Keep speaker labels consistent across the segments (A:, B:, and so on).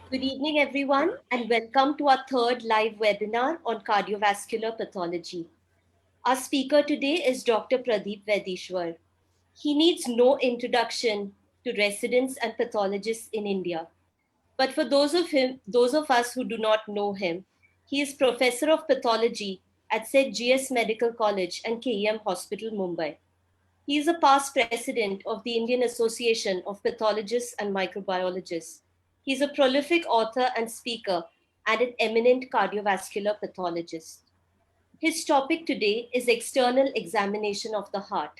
A: Good evening, everyone, and welcome to our third live webinar on cardiovascular pathology. Our speaker today is Dr. Pradeep Vedishwar. He needs no introduction to residents and pathologists in India. But for those of us who do not know him, he is Professor of Pathology at St. GS Medical College and KEM Hospital, Mumbai. He is a past president of the Indian Association of Pathologists and Microbiologists. He is a prolific author and speaker and an eminent cardiovascular pathologist. His topic today is external examination of the heart.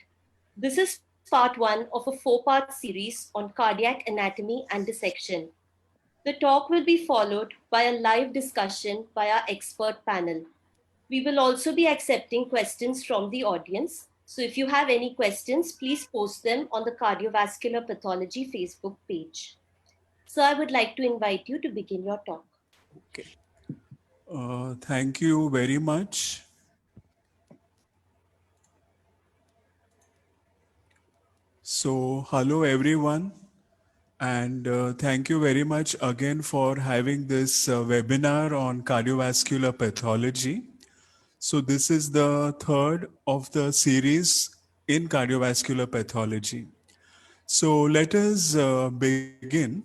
A: This is part one of a four-part series on cardiac anatomy and dissection. The talk will be followed by a live discussion by our expert panel. We will also be accepting questions from the audience. So if you have any questions, please post them on the Cardiovascular Pathology Facebook page. So I would like to invite you to begin your talk.
B: Okay. Thank you very much. So, hello everyone, and thank you very much again for having this webinar on cardiovascular pathology. So, this is the third of the series in cardiovascular pathology. So, let us begin.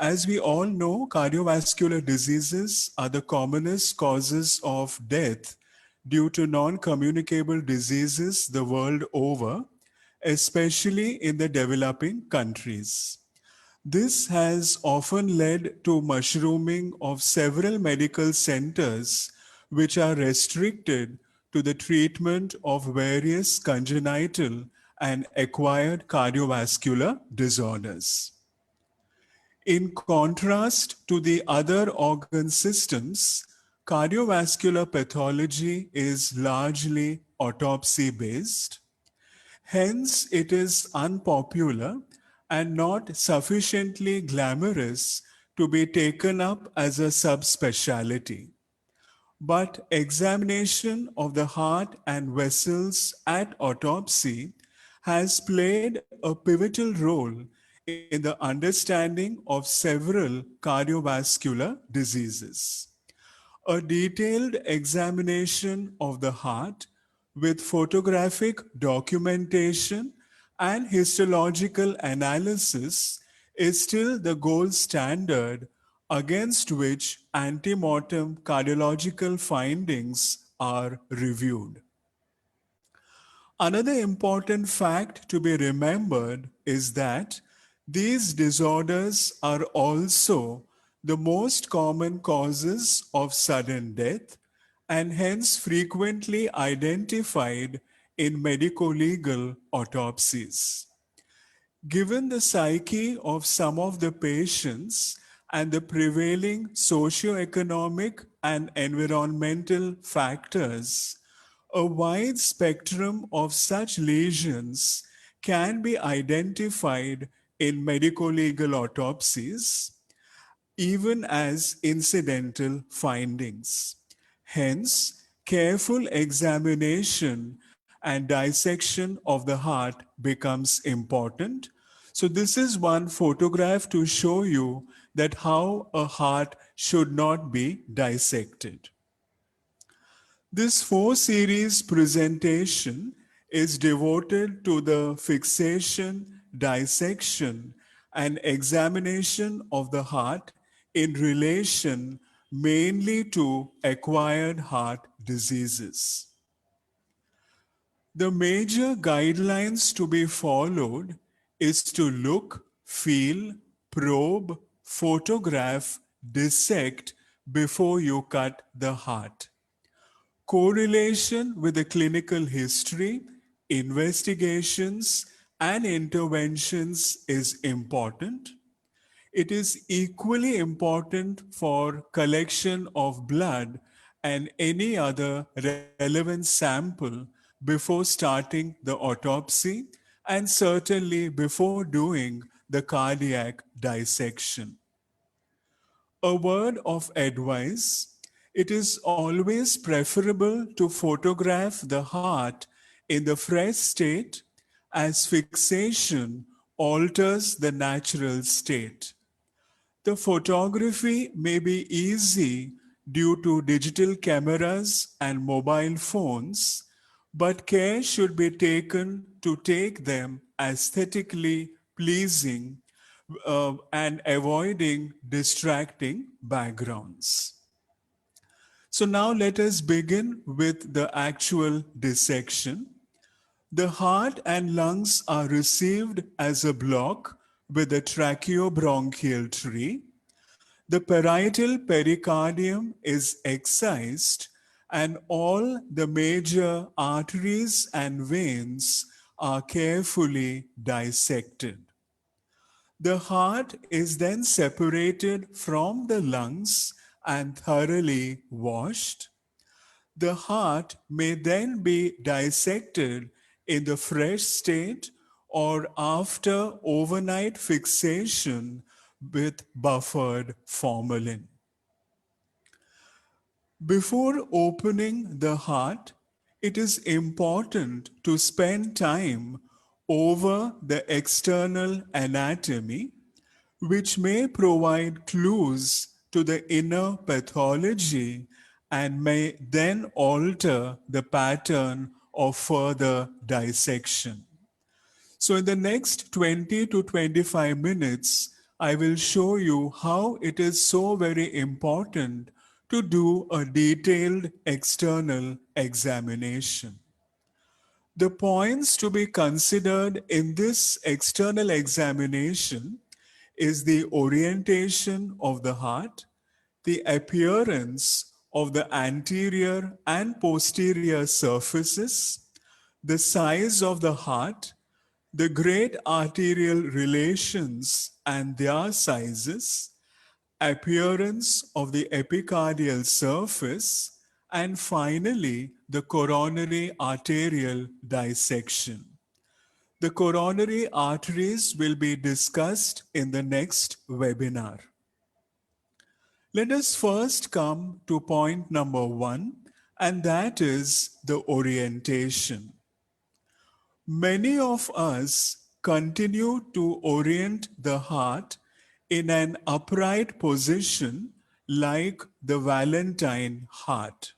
B: As we all know, cardiovascular diseases are the commonest causes of death due to non communicable diseases the world over, especially in the developing countries. This has often led to mushrooming of several medical centers which are restricted to the treatment of various congenital and acquired cardiovascular disorders. In contrast to the other organ systems, cardiovascular pathology is largely autopsy based. Hence, it is unpopular and not sufficiently glamorous to be taken up as a subspecialty. But examination of the heart and vessels at autopsy has played a pivotal role in the understanding of several cardiovascular diseases. A detailed examination of the heart with photographic documentation and histological analysis is still the gold standard against which ante-mortem cardiological findings are reviewed. Another important fact to be remembered is that these disorders are also the most common causes of sudden death and hence frequently identified in medico-legal autopsies. Given the psyche of some of the patients and the prevailing socioeconomic and environmental factors, a wide spectrum of such lesions can be identified in medico-legal autopsies, even as incidental findings. Hence, careful examination and dissection of the heart becomes important. So this is one photograph to show you that how a heart should not be dissected. This four series presentation is devoted to the fixation, dissection, and examination of the heart in relation mainly to acquired heart diseases. The major guidelines to be followed is to look, feel, probe, photograph, dissect before you cut the heart. Correlation with the clinical history, investigations, and interventions is important. It is equally important for collection of blood and any other relevant sample before starting the autopsy and certainly before doing the cardiac dissection. A word of advice: it is always preferable to photograph the heart in the fresh state as fixation alters the natural state. The photography may be easy due to digital cameras and mobile phones, but care should be taken to take them aesthetically pleasing and avoiding distracting backgrounds. So now let us begin with the actual dissection. The heart and lungs are received as a block with the tracheobronchial tree. The parietal pericardium is excised, and all the major arteries and veins are carefully dissected. The heart is then separated from the lungs and thoroughly washed. The heart may then be dissected in the fresh state or after overnight fixation with buffered formalin. Before opening the heart, it is important to spend time over the external anatomy, which may provide clues to the inner pathology and may then alter the pattern of further dissection. So, in the next 20 to 25 minutes, I will show you how it is so very important to do a detailed external examination. The points to be considered in this external examination is the orientation of the heart, the appearance of the anterior and posterior surfaces, the size of the heart, the great arterial relations and their sizes, appearance of the epicardial surface, and finally the coronary arterial dissection. The coronary arteries will be discussed in the next webinar. Let us first come to point number one, and that is the orientation. Many of us continue to orient the heart in an upright position like the Valentine heart.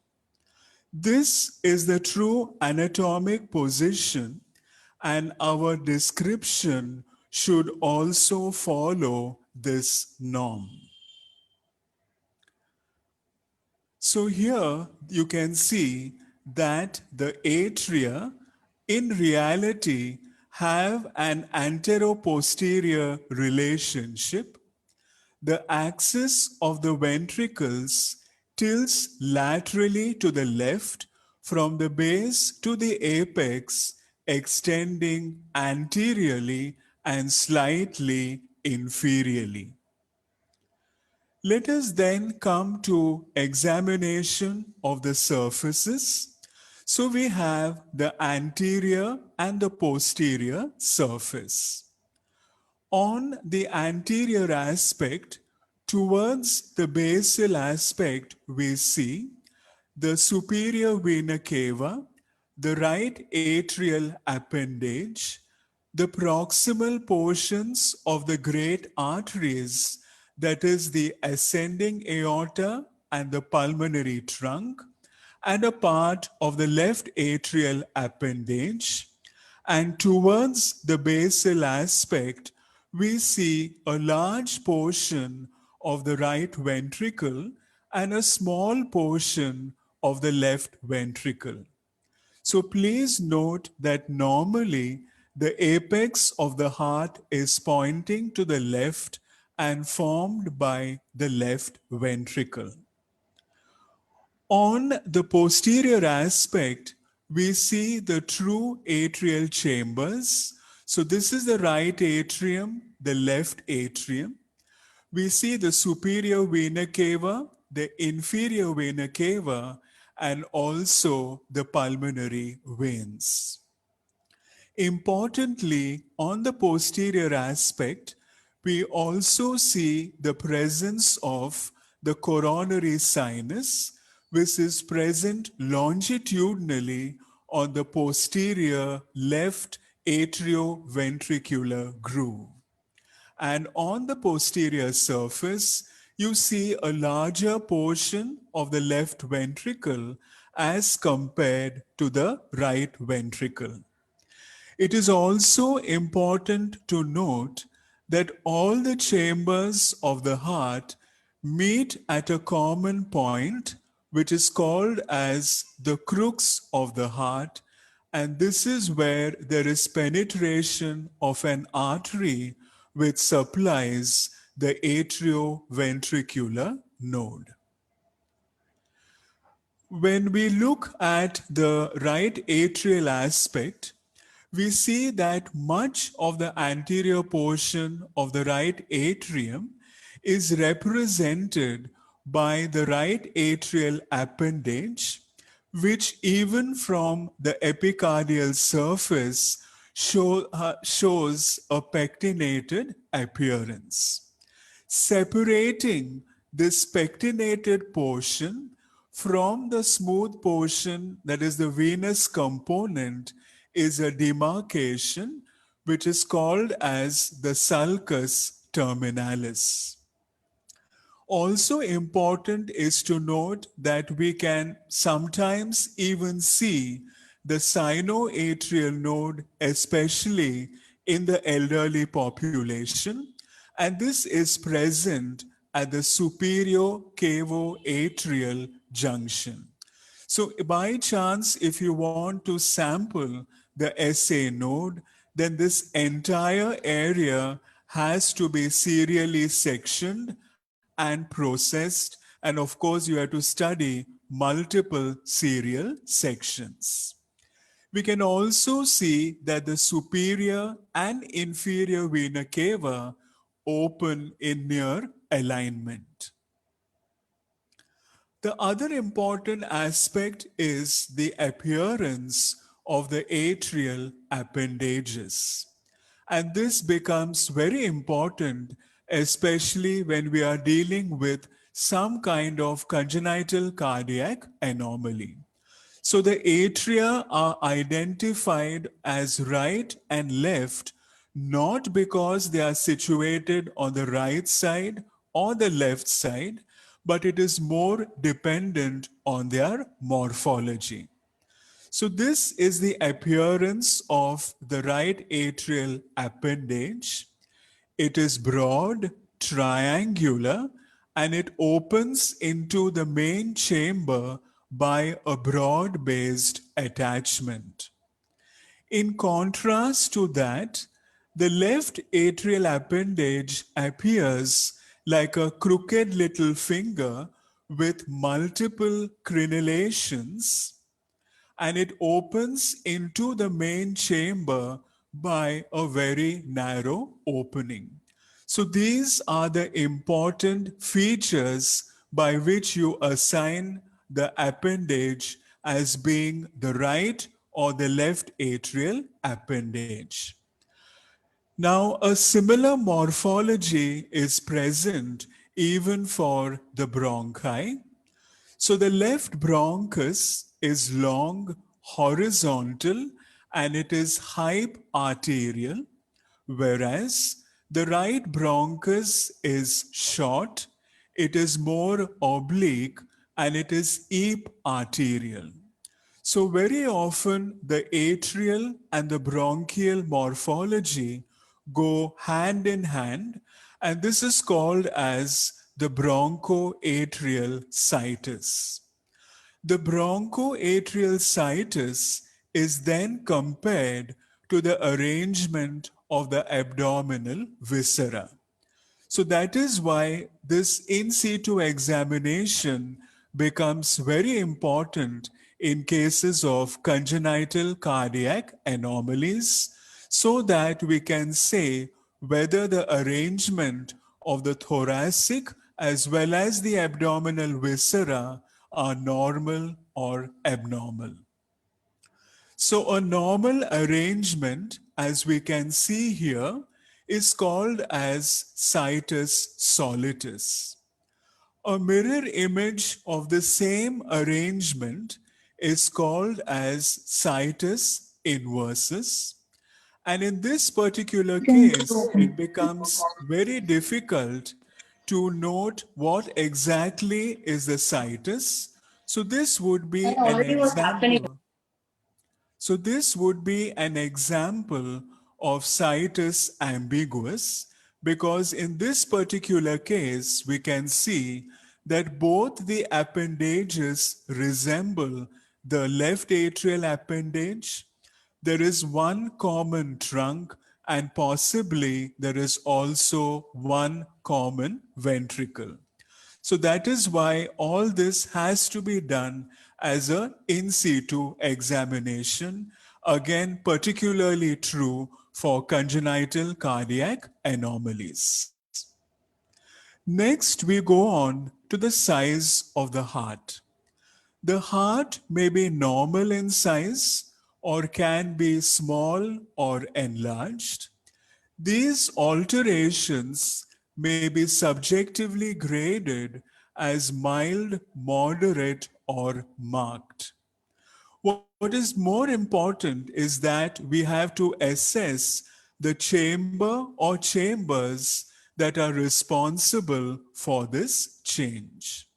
B: This is the true anatomic position, and our description should also follow this norm. So here you can see that the atria in reality have an anteroposterior relationship. The axis of the ventricles tilts laterally to the left from the base to the apex, extending anteriorly and slightly inferiorly. Let us then come to examination of the surfaces. So we have the anterior and the posterior surface. On the anterior aspect, towards the basal aspect, we see the superior vena cava, the right atrial appendage, the proximal portions of the great arteries, that is the ascending aorta and the pulmonary trunk, and a part of the left atrial appendage. And towards the basal aspect, we see a large portion of the right ventricle and a small portion of the left ventricle. So please note that normally the apex of the heart is pointing to the left and formed by the left ventricle. On the posterior aspect, we see the true atrial chambers. So this is the right atrium, the left atrium. We see the superior vena cava, the inferior vena cava, and also the pulmonary veins. Importantly, on the posterior aspect, we also see the presence of the coronary sinus, which is present longitudinally on the posterior left atrioventricular groove. and on the posterior surface, you see a larger portion of the left ventricle as compared to the right ventricle. It is also important to note that all the chambers of the heart meet at a common point, which is called as the crux of the heart, and this is where there is penetration of an artery which supplies the atrioventricular node. When we look at the right atrial aspect, we see that much of the anterior portion of the right atrium is represented by the right atrial appendage, which even from the epicardial surface shows a pectinated appearance. Separating this pectinated portion from the smooth portion, that is the venous component, is a demarcation which is called as the sulcus terminalis. Also important is to note that we can sometimes even see the sinoatrial node, especially in the elderly population, and this is present at the superior cavo-atrial junction. So by chance, if you want to sample the SA node, then this entire area has to be serially sectioned and processed. And of course, you have to study multiple serial sections. We can also see that the superior and inferior vena cava open in near alignment. The other important aspect is the appearance of the atrial appendages. And this becomes very important, especially when we are dealing with some kind of congenital cardiac anomaly. So the atria are identified as right and left, not because they are situated on the right side or the left side, but it is more dependent on their morphology. So this is the appearance of the right atrial appendage. It is broad, triangular, and it opens into the main chamber by a broad-based attachment. In contrast to that, the left atrial appendage appears like a crooked little finger with multiple crenellations, and it opens into the main chamber by a very narrow opening. So these are the important features by which you assign the appendage as being the right or the left atrial appendage. Now, a similar morphology is present even for the bronchi. So the left bronchus is long, horizontal, and it is hyparterial, whereas the right bronchus is short, it is more oblique, and it is eparterial. So very often the atrial and the bronchial morphology go hand in hand, and this is called as the bronchoatrial situs. The bronchoatrial situs is then compared to the arrangement of the abdominal viscera. So that is why this in situ examination becomes very important in cases of congenital cardiac anomalies, so that we can say whether the arrangement of the thoracic as well as the abdominal viscera are normal or abnormal. So a normal arrangement, as we can see here, is called as situs solitus. A mirror image of the same arrangement is called as situs inversus, And in this particular case, it becomes very difficult to note what exactly is the situs. So this would be an example. So this would be an example of situs ambiguous, because in this particular case, we can see that both the appendages resemble the left atrial appendage. There is one common trunk, and possibly there is also one common ventricle. So that is why all this has to be done as a in situ examination, again, particularly true for congenital cardiac anomalies. Next, we go on to the size of the heart. The heart may be normal in size or can be small or enlarged. These alterations may be subjectively graded as mild, moderate, or marked. What is more important is that we have to assess the chamber or chambers that are responsible for this change.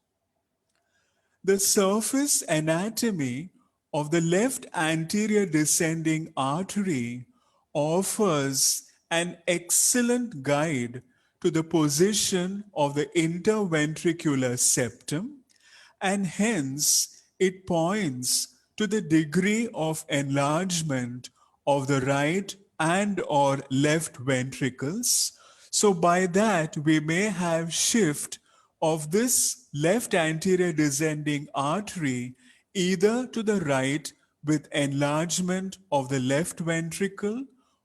B: The surface anatomy of the left anterior descending artery offers an excellent guide to the position of the interventricular septum, and hence it points to the degree of enlargement of the right and or left ventricles. So by that we may have shift of this left anterior descending artery either to the right with enlargement of the left ventricle,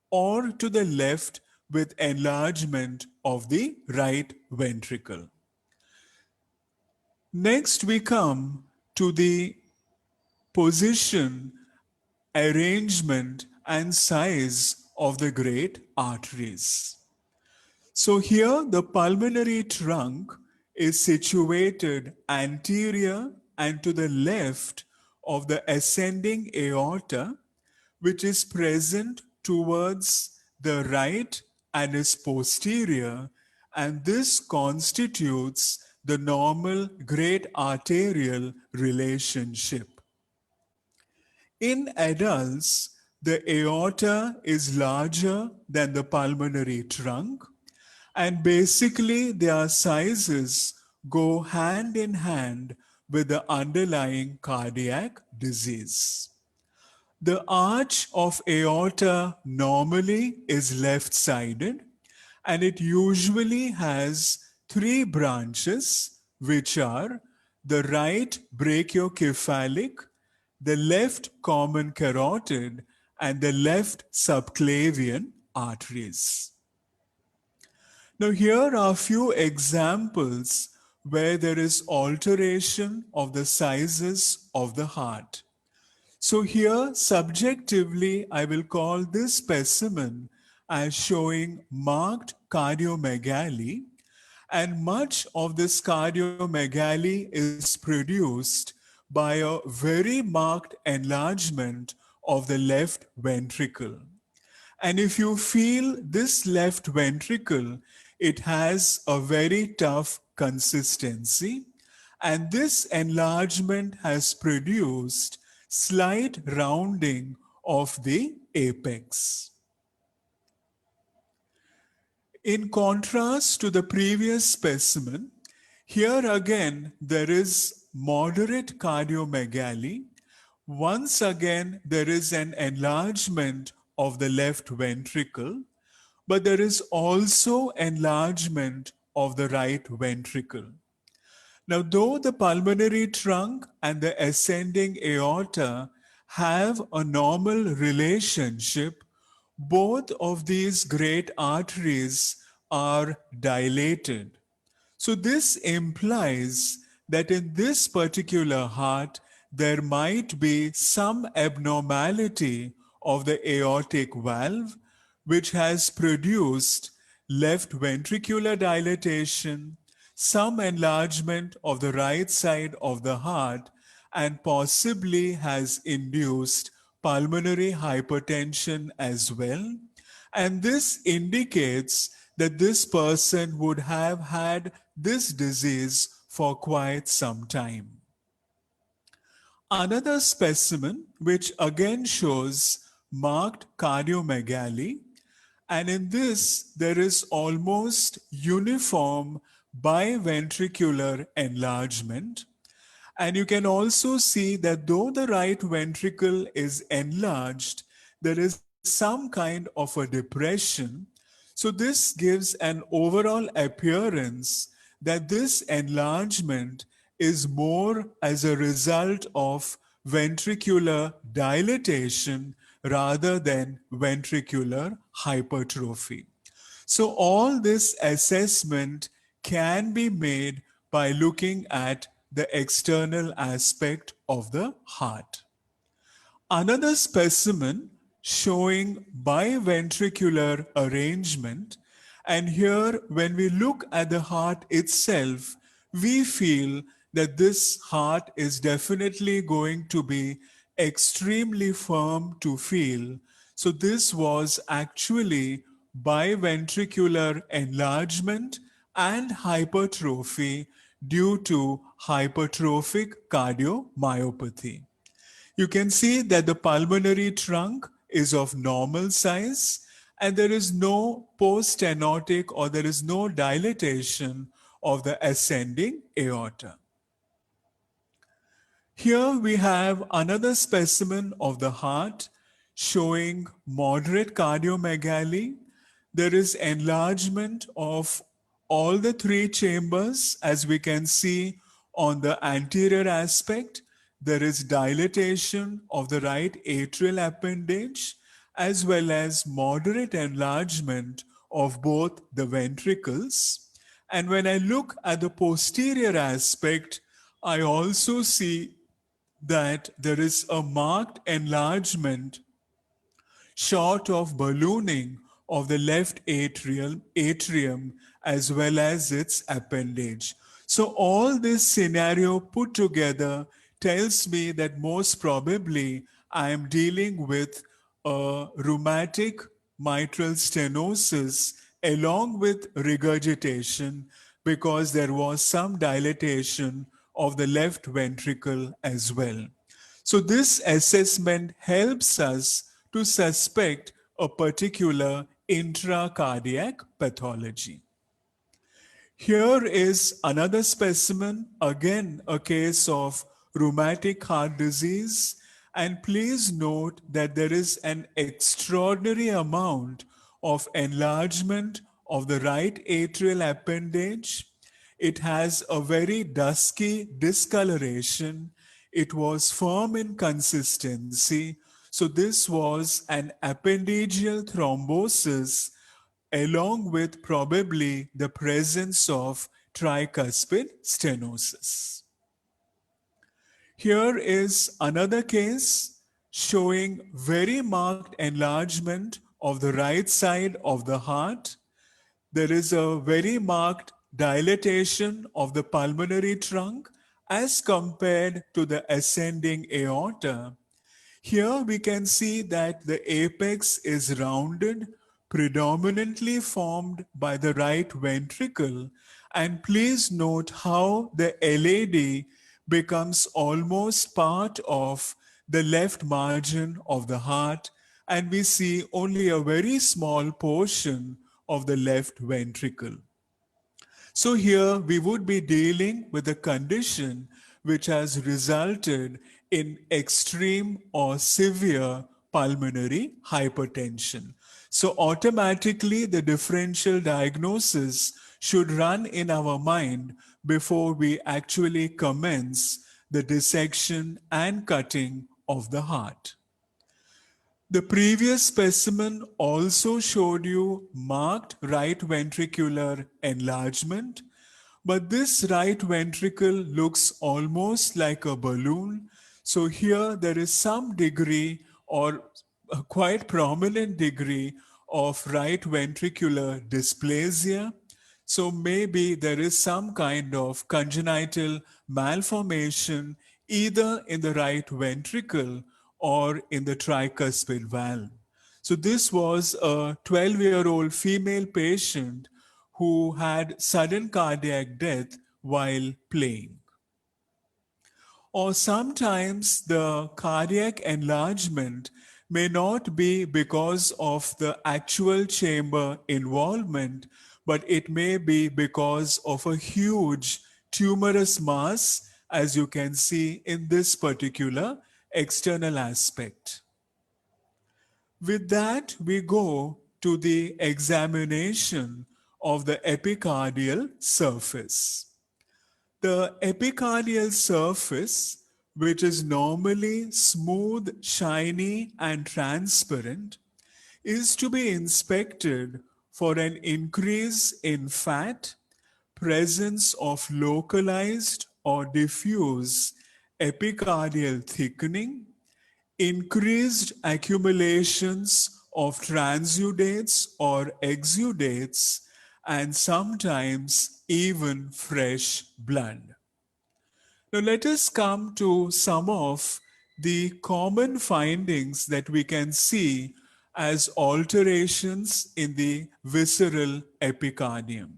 B: or to the left with enlargement of the right ventricle. Next, we come to the position, arrangement, and size of the great arteries. So here the pulmonary trunk is situated anterior and to the left of the ascending aorta, which is present towards the right and is posterior, and this constitutes the normal great arterial relationship. In adults, the aorta is larger than the pulmonary trunk, and basically their sizes go hand in hand with the underlying cardiac disease. The arch of aorta normally is left-sided, and it usually has three branches, which are the right brachiocephalic, the left common carotid, and the left subclavian arteries. Now, here are a few examples where there is alteration of the sizes of the heart. So here, subjectively, I will call this specimen as showing marked cardiomegaly, and much of this cardiomegaly is produced by a very marked enlargement of the left ventricle. And if you feel this left ventricle, it has a very tough consistency. And this enlargement has produced slight rounding of the apex. In contrast to the previous specimen, here again there is moderate cardiomegaly. Once again, there is an enlargement of the left ventricle, but there is also enlargement of the right ventricle. Now, though the pulmonary trunk and the ascending aorta have a normal relationship, both of these great arteries are dilated. So this implies that in this particular heart, there might be some abnormality of the aortic valve, which has produced left ventricular dilatation, some enlargement of the right side of the heart, and possibly has induced pulmonary hypertension as well. And this indicates that this person would have had this disease for quite some time. Another specimen, which again shows marked cardiomegaly, and in this there is almost uniform biventricular enlargement. And you can also see that though the right ventricle is enlarged, there is some kind of a depression. So this gives an overall appearance that this enlargement is more as a result of ventricular dilatation rather than ventricular hypertrophy. So all this assessment can be made by looking at the external aspect of the heart. Another specimen showing biventricular arrangement, and here when we look at the heart itself, we feel that this heart is definitely going to be extremely firm to feel. So this was actually biventricular enlargement and hypertrophy due to hypertrophic cardiomyopathy. You can see that the pulmonary trunk is of normal size and there is no post-stenotic or there is no dilatation of the ascending aorta. Here we have another specimen of the heart showing moderate cardiomegaly. There is enlargement of all the three chambers, as we can see on the anterior aspect. There is dilatation of the right atrial appendage, as well as moderate enlargement of both the ventricles. And when I look at the posterior aspect, I also see that there is a marked enlargement short of ballooning of the left atrium as well as its appendage. So all this scenario put together tells me that most probably I am dealing with a rheumatic mitral stenosis along with regurgitation because there was some dilatation of the left ventricle as well. So, this assessment helps us to suspect a particular intracardiac pathology. Here is another specimen, again a case of rheumatic heart disease. And please note that there is an extraordinary amount of enlargement of the right atrial appendage. It has a very dusky discoloration. It was firm in consistency. So, this was an appendigeal thrombosis along with probably the presence of tricuspid stenosis. Here is another case showing very marked enlargement of the right side of the heart. There is a very marked dilatation of the pulmonary trunk as compared to the ascending aorta. Here we can see that the apex is rounded, predominantly formed by the right ventricle. And please note how the LAD becomes almost part of the left margin of the heart, and we see only a very small portion of the left ventricle. So here we would be dealing with a condition which has resulted in extreme or severe pulmonary hypertension. So automatically the differential diagnosis should run in our mind before we actually commence the dissection and cutting of the heart. The previous specimen also showed you marked right ventricular enlargement, but this right ventricle looks almost like a balloon. So here there is some degree or a quite prominent degree of right ventricular dysplasia. So maybe there is some kind of congenital malformation either in the right ventricle or in the tricuspid valve. So this was a 12-year-old female patient who had sudden cardiac death while playing. Or sometimes the cardiac enlargement may not be because of the actual chamber involvement, but it may be because of a huge tumorous mass, as you can see in this particular external aspect. With that, we go to the examination of the epicardial surface. The epicardial surface, which is normally smooth, shiny, and transparent, is to be inspected for an increase in fat, presence of localized or diffuse epicardial thickening, increased accumulations of transudates or exudates, and sometimes even fresh blood. Now, let us come to some of the common findings that we can see as alterations in the visceral epicardium.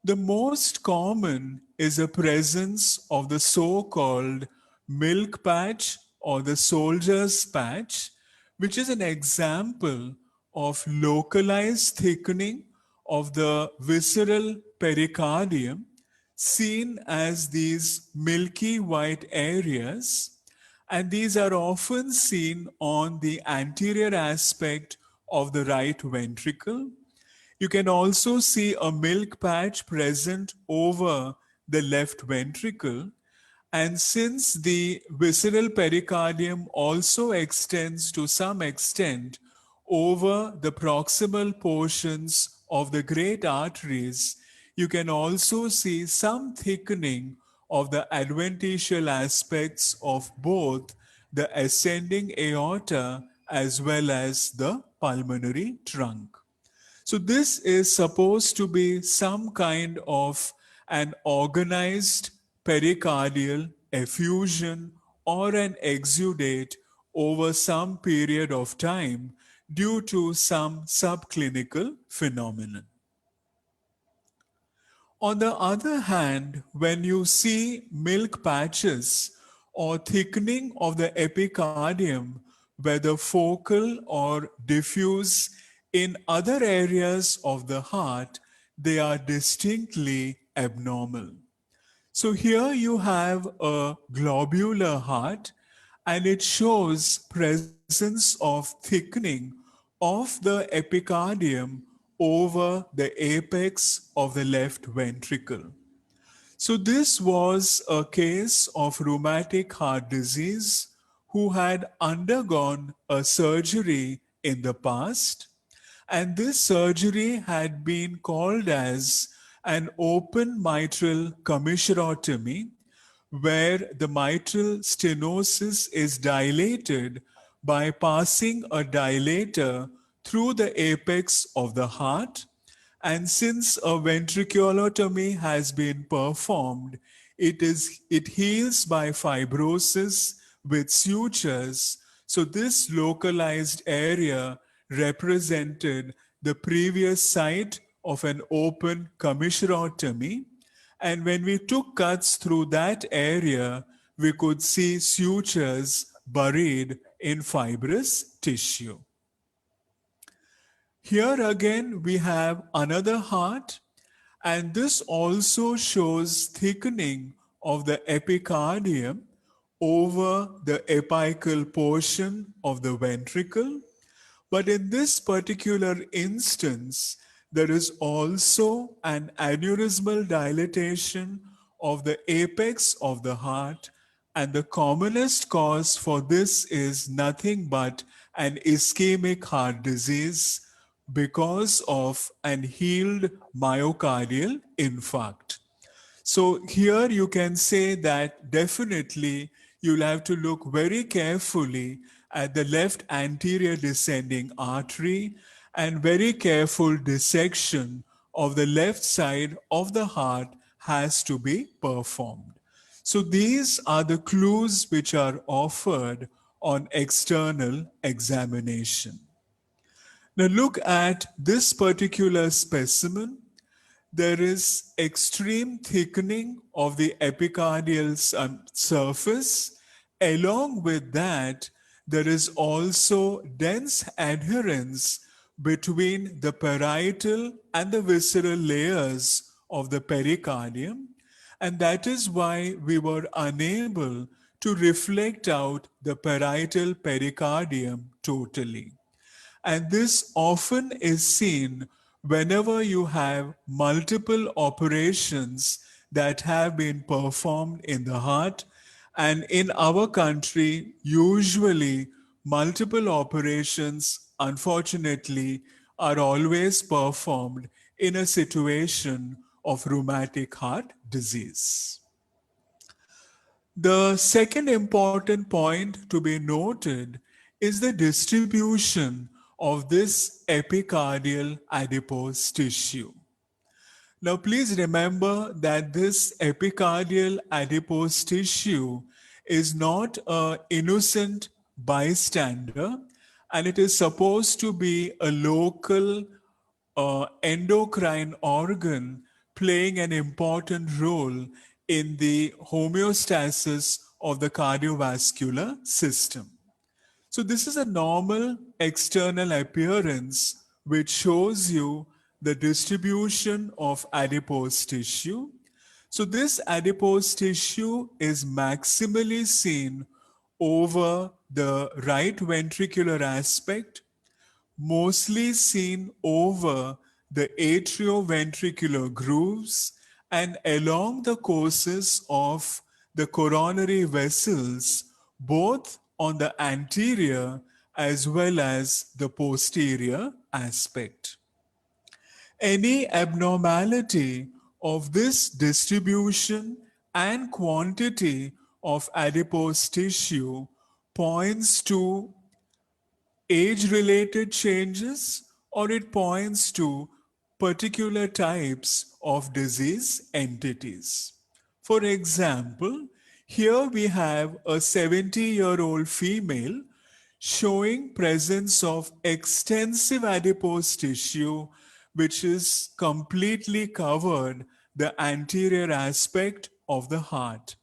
B: The most common is a presence of the so called milk patch or the soldier's patch, which is an example of localized thickening of the visceral pericardium, seen as these milky white areas, and these are often seen on the anterior aspect of the right ventricle. You can also see a milk patch present over the left ventricle. And since the visceral pericardium also extends to some extent over the proximal portions of the great arteries, you can also see some thickening of the adventitial aspects of both the ascending aorta as well as the pulmonary trunk. So, this is supposed to be some kind of an organized pericardial effusion or an exudate over some period of time due to some subclinical phenomenon. On the other hand, when you see milk patches or thickening of the epicardium, whether focal or diffuse in other areas of the heart, they are distinctly abnormal. So here you have a globular heart and it shows presence of thickening of the epicardium over the apex of the left ventricle. So this was a case of rheumatic heart disease who had undergone a surgery in the past, and this surgery had been called as an open mitral commissurotomy, where the mitral stenosis is dilated by passing a dilator through the apex of the heart. And since a ventriculotomy has been performed, it heals by fibrosis with sutures. So this localized area represented the previous site of an open commissurotomy. And when we took cuts through that area, we could see sutures buried in fibrous tissue. Here again, we have another heart, and this also shows thickening of the epicardium over the apical portion of the ventricle. But in this particular instance, there is also an aneurysmal dilatation of the apex of the heart, and the commonest cause for this is nothing but an ischemic heart disease because of an healed myocardial infarct. So here you can say that definitely you'll have to look very carefully at the left anterior descending artery and very careful dissection of the left side of the heart has to be performed. So these are the clues which are offered on external examination. Now look at this particular specimen. There is extreme thickening of the epicardial surface. Along with that, there is also dense adherence between the parietal and the visceral layers of the pericardium, and that is why we were unable to reflect out the parietal pericardium totally. And this often is seen whenever you have multiple operations that have been performed in the heart. And in our country, usually multiple operations, unfortunately, are always performed in a situation of rheumatic heart disease. The second important point to be noted is the distribution of this epicardial adipose tissue. Now, please remember that this epicardial adipose tissue is not an innocent bystander, and it is supposed to be a local endocrine organ playing an important role in the homeostasis of the cardiovascular system. So, this is a normal external appearance which shows you the distribution of adipose tissue. So, this adipose tissue is maximally seen over the right ventricular aspect, mostly seen over the atrioventricular grooves and along the courses of the coronary vessels, both on the anterior as well as the posterior aspect. Any abnormality of this distribution and quantity of adipose tissue points to age related changes, or it points to particular types of disease entities. For example, here we have a 70-year-old female showing presence of extensive adipose tissue which is completely covered the anterior aspect of the heart.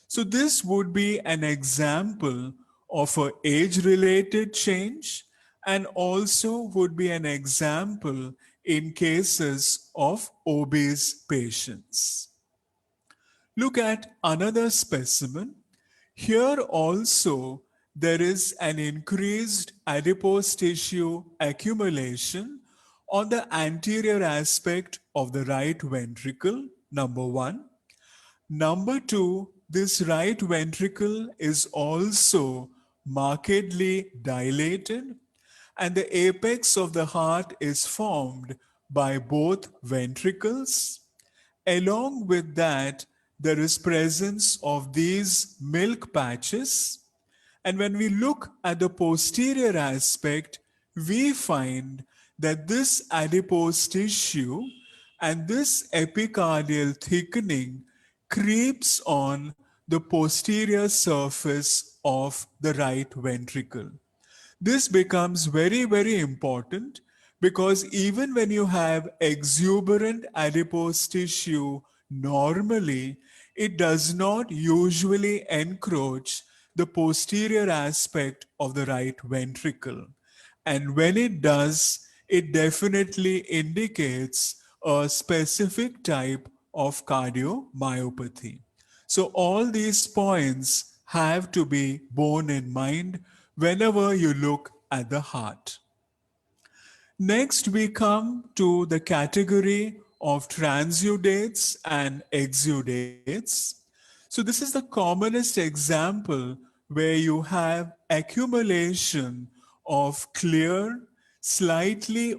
B: So, this would be an example of a age related change and also would be an example in cases of obese patients. Look at another specimen. Here also there is an increased adipose tissue accumulation on the anterior aspect of the right ventricle, number one. Number two, this right ventricle is also markedly dilated, and the apex of the heart is formed by both ventricles. Along with that, there is presence of these milk patches. And when we look at the posterior aspect, we find that this adipose tissue and this epicardial thickening creeps on the posterior surface of the right ventricle. This becomes very, very important because even when you have exuberant adipose tissue normally, it does not usually encroach the posterior aspect of the right ventricle. And when it does, it definitely indicates a specific type of cardiomyopathy. So, all these points have to be borne in mind whenever you look at the heart. Next, we come to the category of transudates and exudates. So, this is the commonest example where you have accumulation of clear, slightly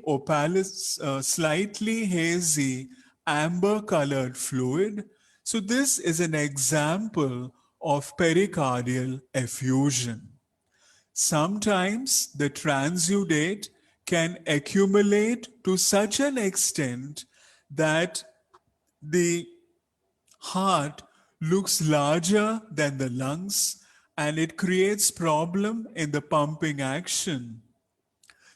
B: hazy, amber colored fluid. So, this is an example of pericardial effusion. Sometimes the transudate can accumulate to such an extent that the heart looks larger than the lungs and it creates problem in the pumping action.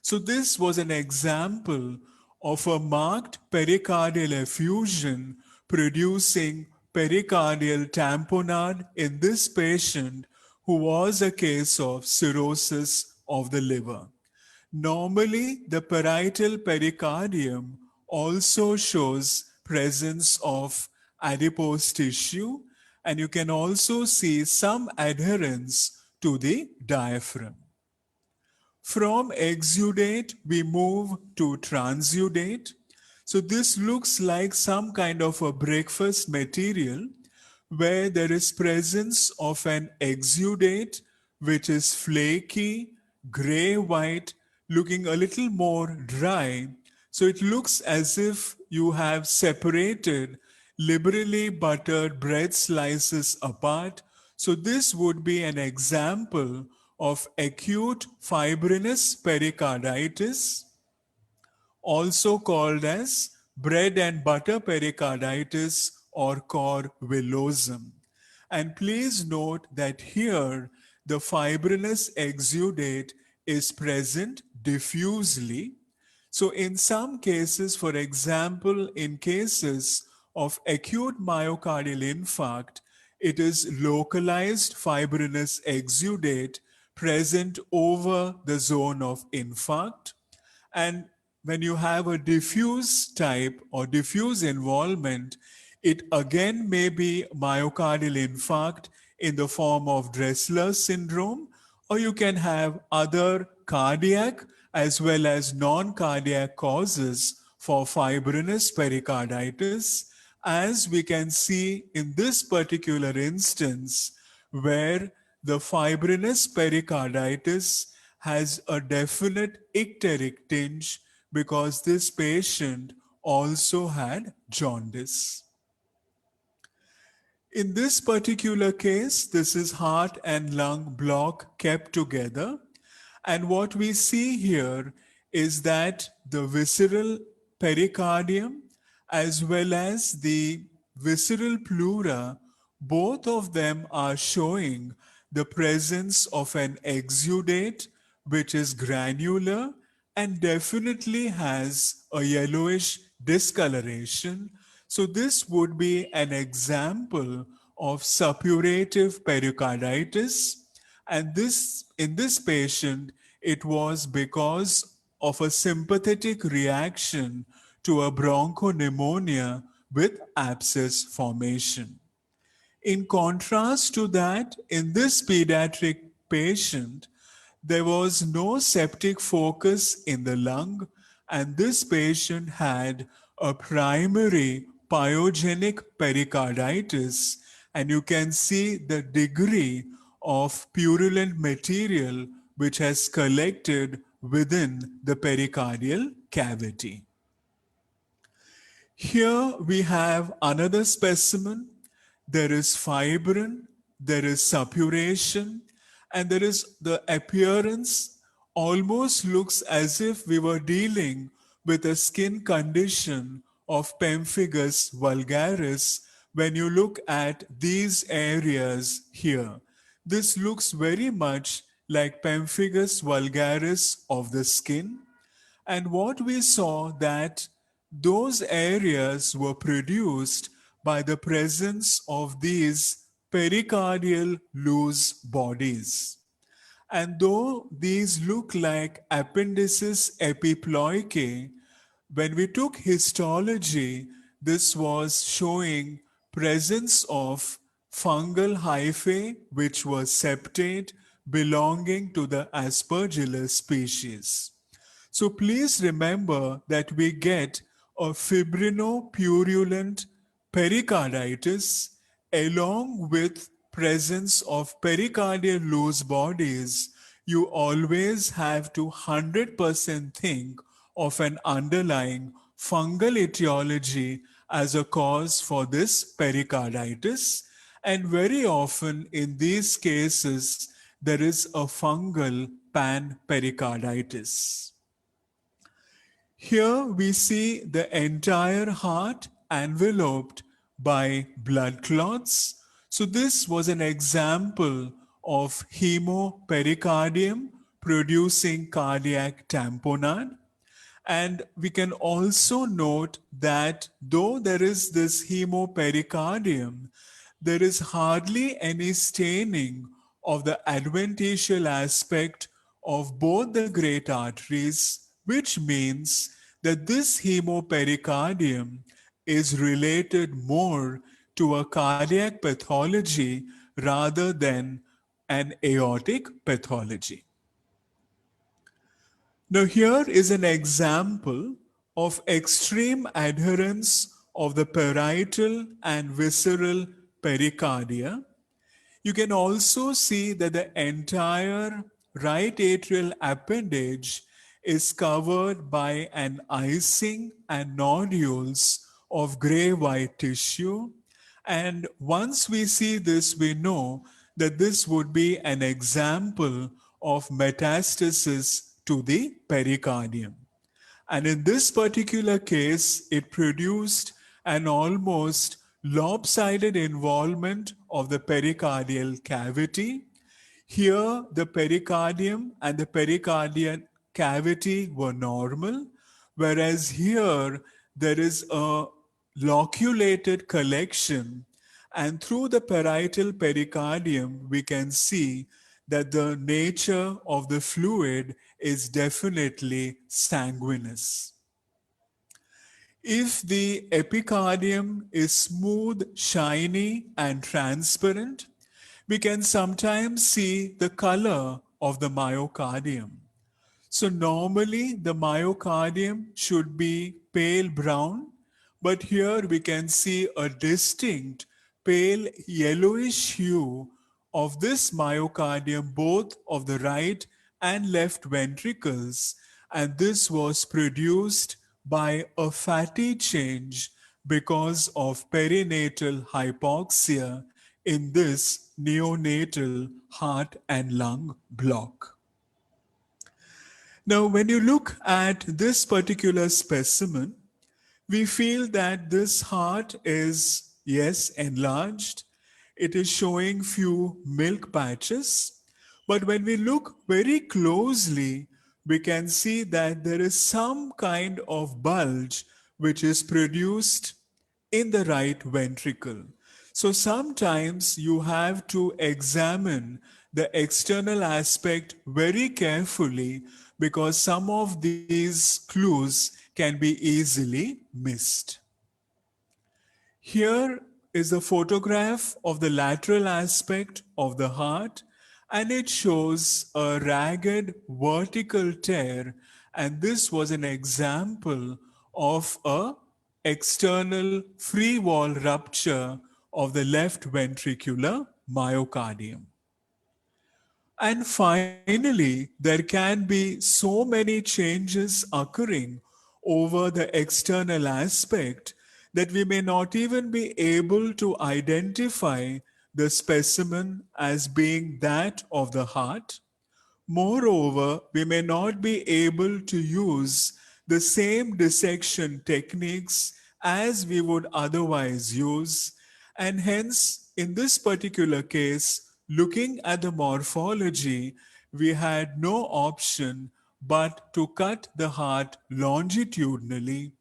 B: So this was an example of a marked pericardial effusion producing pericardial tamponade in this patient who was a case of cirrhosis of the liver. Normally, the parietal pericardium also shows presence of adipose tissue, and you can also see some adherence to the diaphragm. From exudate, we move to transudate. So this looks like some kind of a breakfast material where there is presence of an exudate which is flaky, gray-white, looking a little more dry. So it looks as if you have separated liberally buttered bread slices apart. So this would be an example of acute fibrinous pericarditis, also called as bread and butter pericarditis or cor villosum. And please note that here the fibrinous exudate is present diffusely. So, in some cases, for example, in cases of acute myocardial infarct, it is localized fibrinous exudate present over the zone of infarct. And when you have a diffuse type or diffuse involvement, it again may be myocardial infarct in the form of Dressler syndrome, or you can have other cardiac as well as non cardiac causes for fibrinous pericarditis, as we can see in this particular instance, where the fibrinous pericarditis has a definite icteric tinge because this patient also had jaundice. In this particular case, this is heart and lung block kept together. And what we see here is that the visceral pericardium as well as the visceral pleura, both of them are showing the presence of an exudate which is granular and definitely has a yellowish discoloration. So this would be an example of suppurative pericarditis, and this in this patient it was because of a sympathetic reaction to a bronchopneumonia with abscess formation. In contrast to that, in this pediatric patient, there was no septic focus in the lung, and this patient had a primary pyogenic pericarditis, and you can see the degree of purulent material which has collected within the pericardial cavity. Here we have another specimen. There is fibrin, there is suppuration, and there is the appearance almost looks as if we were dealing with a skin condition of pemphigus vulgaris when you look at these areas here. This looks very much like pemphigus vulgaris of the skin. And what we saw that those areas were produced by the presence of these pericardial loose bodies. And though these look like appendices epiploicae, when we took histology, this was showing presence of fungal hyphae which was septate belonging to the Aspergillus species. So please remember that we get a fibrinopurulent pericarditis along with presence of pericardial loose bodies. You always have to 100% think of an underlying fungal etiology as a cause for this pericarditis. And very often in these cases, there is a fungal panpericarditis. Here we see the entire heart enveloped by blood clots. So this was an example of hemopericardium producing cardiac tamponade. And we can also note that though there is this hemopericardium, there is hardly any staining of the adventitial aspect of both the great arteries, which means that this hemopericardium is related more to a cardiac pathology rather than an aortic pathology. Now, here is an example of extreme adherence of the parietal and visceral pericardia. You can also see that the entire right atrial appendage is covered by an icing and nodules of gray white tissue. And once we see this, we know that this would be an example of metastasis to the pericardium. And in this particular case, it produced an almost lopsided involvement of the pericardial cavity. Here, the pericardium and the pericardial cavity were normal, whereas here there is a loculated collection, and through the parietal pericardium, we can see that the nature of the fluid is definitely sanguineous. If the epicardium is smooth, shiny, and transparent, we can sometimes see the color of the myocardium. So normally the myocardium should be pale brown, but here we can see a distinct pale yellowish hue of this myocardium, both of the right and left ventricles, and this was produced by a fatty change because of perinatal hypoxia in this neonatal heart and lung block. Now, when you look at this particular specimen, we feel that this heart is, yes, enlarged. It is showing few milk patches. But when we look very closely, we can see that there is some kind of bulge which is produced in the right ventricle. So sometimes you have to examine the external aspect very carefully because some of these clues can be easily missed. Here is a photograph of the lateral aspect of the heart, and it shows a ragged vertical tear, and this was an example of a external free wall rupture of the left ventricular myocardium. And finally, there can be so many changes occurring over the external aspect that we may not even be able to identify the specimen as being that of the heart. Moreover, we may not be able to use the same dissection techniques as we would otherwise use, and hence, in this particular case, looking at the morphology, we had no option but to cut the heart longitudinally,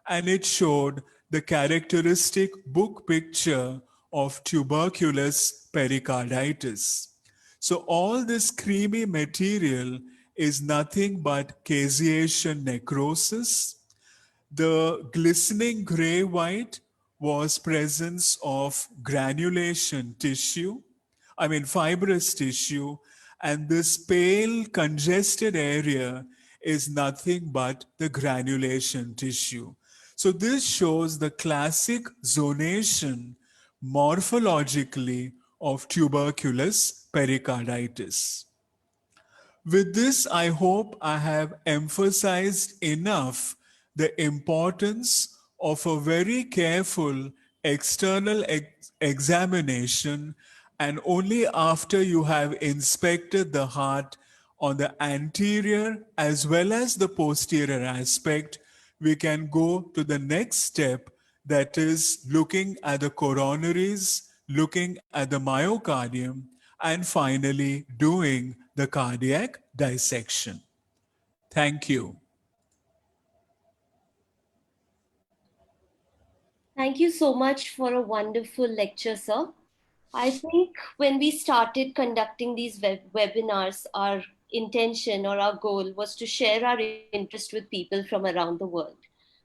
B: and it showed the characteristic book picture of tuberculous pericarditis. So all this creamy material is nothing but caseation necrosis. The glistening gray white was presence of granulation tissue, fibrous tissue, and this pale congested area is nothing but the granulation tissue. So this shows the classic zonation morphologically of tuberculous pericarditis. With this, I hope I have emphasized enough the importance of a very careful external examination, and only after you have inspected the heart on the anterior as well as the posterior aspect, we can go to the next step, that is looking at the coronaries, looking at the myocardium, and finally doing the cardiac dissection. Thank you.
A: Thank you so much for a wonderful lecture, sir. I think when we started conducting these webinars, our intention or our goal was to share our interest with people from around the world.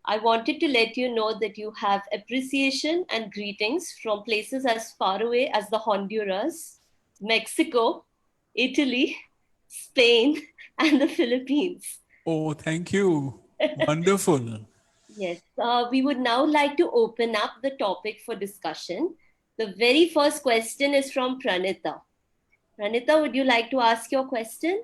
A: I wanted to let you know that you have appreciation and greetings from places as far away as the Honduras, Mexico, Italy, Spain, and the Philippines.
B: Oh, thank you. Wonderful.
A: Yes, we would now like to open up the topic for discussion. The very first question is from Pranita. Pranita, would you like to ask your question?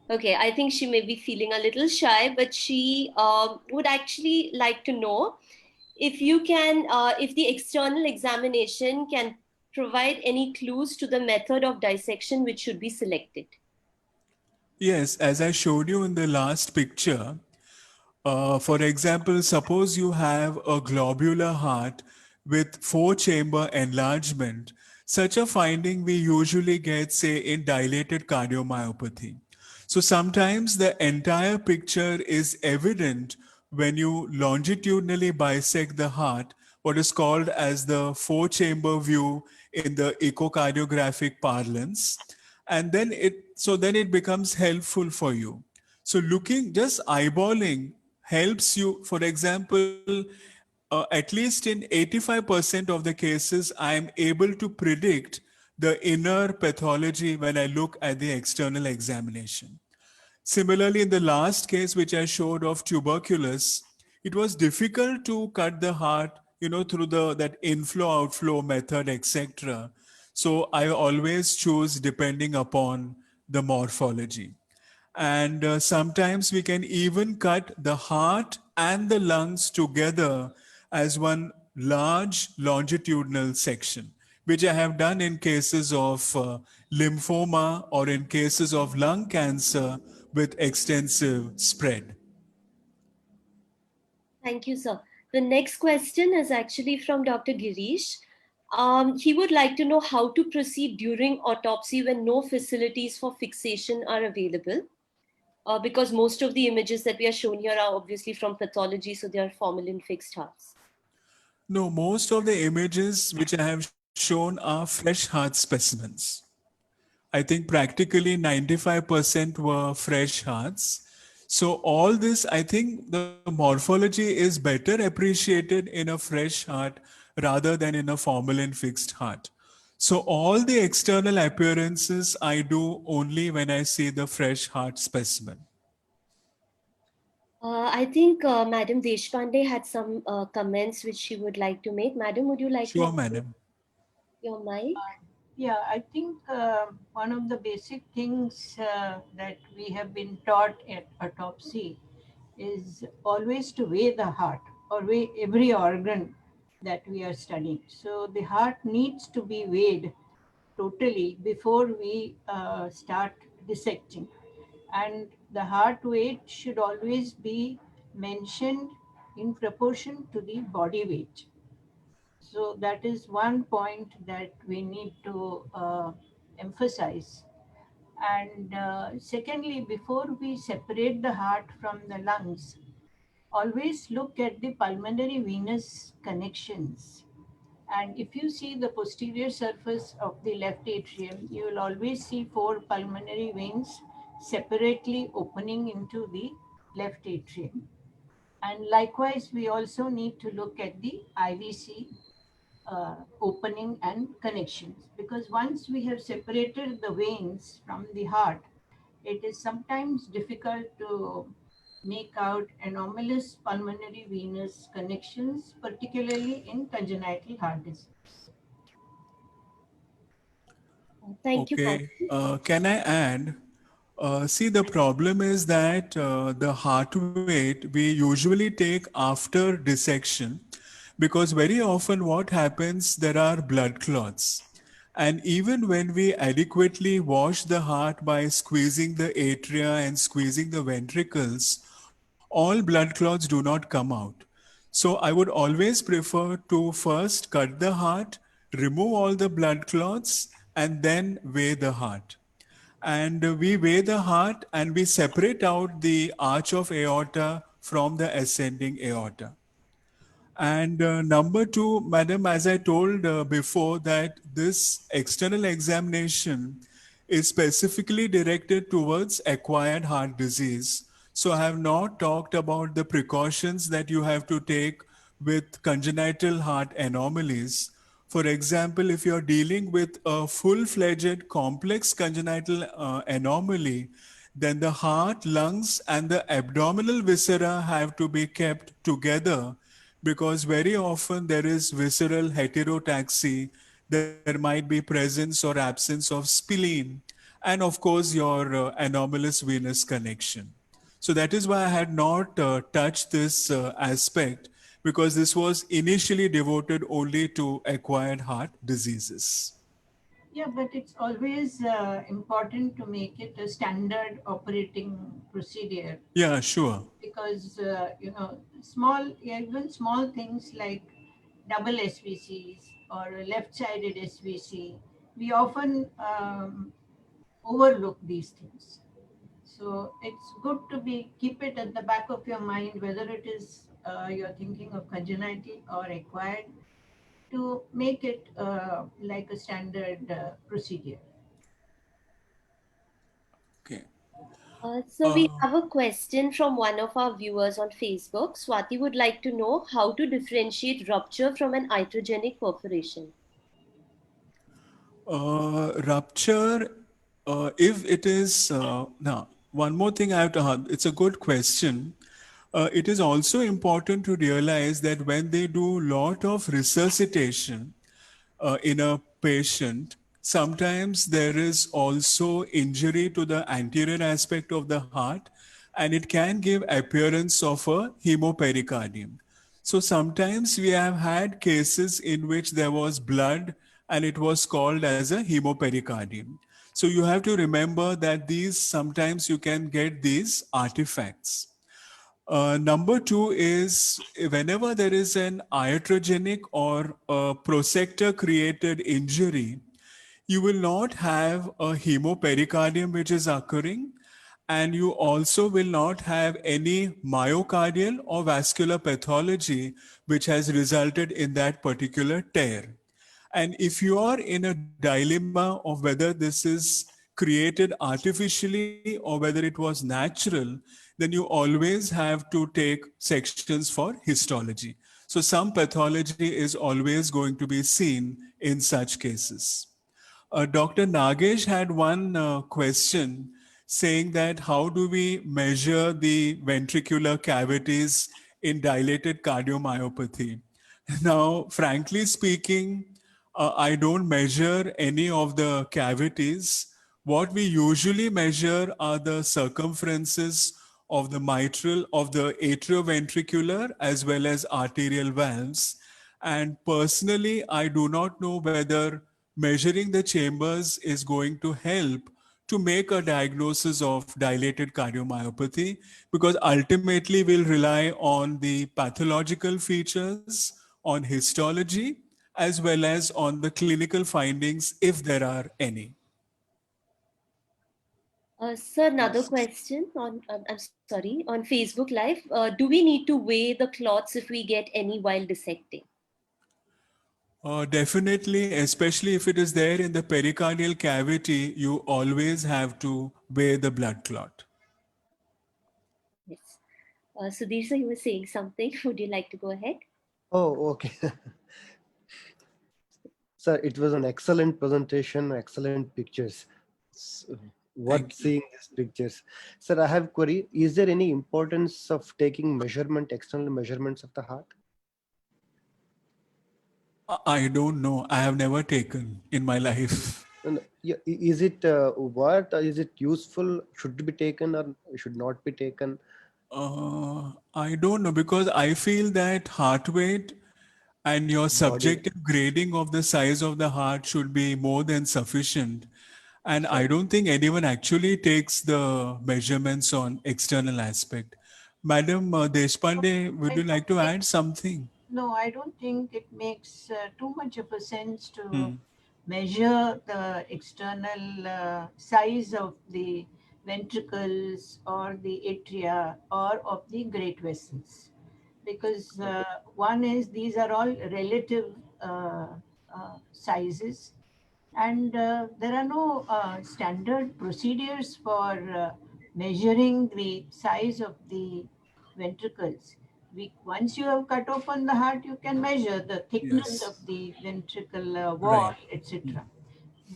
A: Okay, I think she may be feeling a little shy, but she would actually like to know if the external examination can provide any clues to the method of dissection which should be selected.
B: Yes, as I showed you in the last picture, for example, suppose you have a globular heart with four-chamber enlargement. Such a finding we usually get, say, in dilated cardiomyopathy. So sometimes the entire picture is evident when you longitudinally bisect the heart, what is called as the four-chamber view in the echocardiographic parlance, and then it becomes helpful for you. So looking, just eyeballing helps you. For example, at least in 85% of the cases, I am able to predict the inner pathology when I look at the external examination. Similarly, in the last case which I showed of tuberculosis, it was difficult to cut the heart, through the that inflow outflow method, etc. So I always choose depending upon the morphology. And sometimes we can even cut the heart and the lungs together as one large longitudinal section, which I have done in cases of lymphoma or in cases of lung cancer with extensive spread.
A: Thank you, sir. The next question is actually from Dr. Girish. He would like to know how to proceed during autopsy when no facilities for fixation are available. Because most of the images that we are shown here are obviously from pathology, so they are formalin fixed hearts.
B: No, most of the images which I have shown are fresh heart specimens. I think practically 95% were fresh hearts. So all this, I think the morphology is better appreciated in a fresh heart rather than in a formalin fixed heart. So all the external appearances I do only when I see the fresh heart specimen.
A: I think Madam Deshpande had some comments which she would like to make. Madam, would you like to
B: Sure,
A: open
B: madam.
A: your mic?
C: Yeah, I think one of the basic things that we have been taught at autopsy is always to weigh the heart or weigh every organ that we are studying. So the heart needs to be weighed totally before we start dissecting. And the heart weight should always be mentioned in proportion to the body weight. So that is one point that we need to emphasize. And secondly, before we separate the heart from the lungs, always look at the pulmonary venous connections. And if you see the posterior surface of the left atrium, you will always see four pulmonary veins separately opening into the left atrium. And likewise, we also need to look at the IVC opening and connections, because once we have separated the veins from the heart, it is sometimes difficult to make out anomalous pulmonary venous connections, particularly in congenital heart disease.
A: Thank you,
B: Okay,
A: Madam.
B: can I add? See, the problem is that the heart weight we usually take after dissection because very often what happens, there are blood clots. And even when we adequately wash the heart by squeezing the atria and squeezing the ventricles, all blood clots do not come out. So I would always prefer to first cut the heart, remove all the blood clots, and then weigh the heart. And we weigh the heart and we separate out the arch of aorta from the ascending aorta. And number two, madam, as I told before, that this external examination is specifically directed towards acquired heart disease. So I have not talked about the precautions that you have to take with congenital heart anomalies. For example, if you're dealing with a full-fledged complex congenital anomaly, then the heart, lungs, and the abdominal viscera have to be kept together, because very often there is visceral heterotaxy, there might be presence or absence of spleen, and of course your anomalous venous connection. So that is why I had not touched this aspect, because this was initially devoted only to acquired heart diseases.
C: Yeah, but it's always important to make it a standard operating procedure,
B: Yeah, sure.
C: because small, even small things like double SVCs or left-sided SVC, we often overlook these things. So it's good to be keep it at the back of your mind, whether it is you're thinking of congenital or acquired, to make it like a standard procedure.
B: Okay.
A: So we
B: Uh,
A: have a question from one of our viewers on Facebook. Swati would like to know how to differentiate rupture from an iatrogenic perforation.
B: Rupture, if it is, now, one more thing I have to add, it's a good question. It is also important to realize that when they do lot of resuscitation in a patient, sometimes there is also injury to the anterior aspect of the heart, and it can give appearance of a hemopericardium. So sometimes we have had cases in which there was blood and it was called as a hemopericardium. So you have to remember that these sometimes you can get these artifacts. Number two is whenever there is an iatrogenic or a prosector created injury, you will not have a hemopericardium which is occurring, and you also will not have any myocardial or vascular pathology which has resulted in that particular tear. And if you are in a dilemma of whether this is created artificially or whether it was natural, then you always have to take sections for histology. So some pathology is always going to be seen in such cases. Dr. Nagesh had one question saying that how do we measure the ventricular cavities in dilated cardiomyopathy? Now, frankly speaking, I don't measure any of the cavities. What we usually measure are the circumferences of the mitral, of the atrioventricular, as well as arterial valves. And personally, I do not know whether measuring the chambers is going to help to make a diagnosis of dilated cardiomyopathy, because ultimately we'll rely on the pathological features, on histology, as well as on the clinical findings if there are any.
A: Sir, another question on, I'm sorry, on Facebook Live. Do we need to weigh the clots if we get any while dissecting?
B: Definitely, especially if it is there in the pericardial cavity, you always have to weigh the blood clot.
A: Yes. Sudhir, sir, you were saying something. Would you like to go ahead?
D: Oh, okay. Sir, it was an excellent presentation, excellent pictures. Worth
B: Thank you.
D: seeing these pictures. Sir, I have query. Is there any importance of taking measurement, external measurements of the heart?
B: I don't know. I have never taken in my life.
D: And is it what? Is it useful? Should be taken or should not be taken?
B: I don't know, because I feel that heart weight and your
D: Body.
B: subjective grading of the size of the heart should be more than sufficient. And I
D: Sure.
B: don't think anyone actually takes the measurements on external aspect. Madam Deshpande, would
C: I
B: you
C: don't
B: like to
C: think,
B: add something?
C: no, I don't think it makes too much of a sense to
B: Hmm.
C: measure the external size of the ventricles or the atria or of the great vessels, because one is these are all relative sizes, and there are no standard procedures for measuring the size of the ventricles. Once you have cut open the heart, you can measure the thickness
B: Yes.
C: of the ventricle wall,
B: Right.
C: etc.,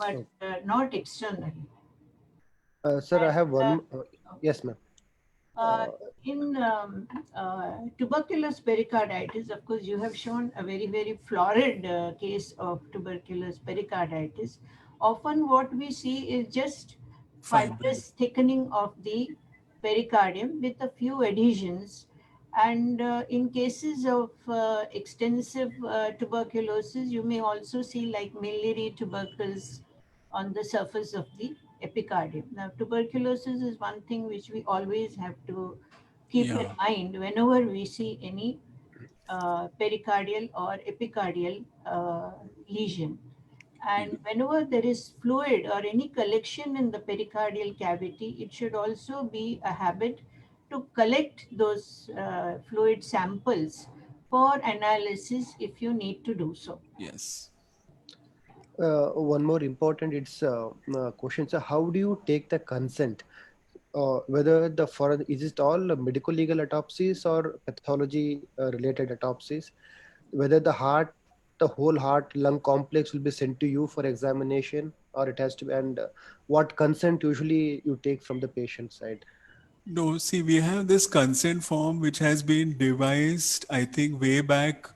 C: but
D: Okay.
C: not externally.
D: Sir, I
C: And
D: have one. Yes, ma'am.
C: uh, in tuberculous pericarditis, of course, you have shown a very, very florid case of tuberculous pericarditis. Often, what we see is just
B: Fibrin.
C: fibrous thickening of the pericardium with a few adhesions. And in cases of extensive tuberculosis, you may also see like miliary tubercles on the surface of the epicardium. Now, tuberculosis is one thing which we always have to keep in
B: Yeah.
C: mind whenever we see any pericardial or epicardial lesion. And whenever there is fluid or any collection in the pericardial cavity, it should also be a habit to collect those fluid samples for analysis if you need to do so.
B: Yes.
D: One more important it's question. So, how do you take the consent? Whether the for is it all medical legal autopsies or pathology related autopsies? Whether the heart, the whole heart lung complex will be sent to you for examination, or it has to be, and what consent usually you take from the patient side?
B: No, see, we have this consent form which has been devised, I think, way back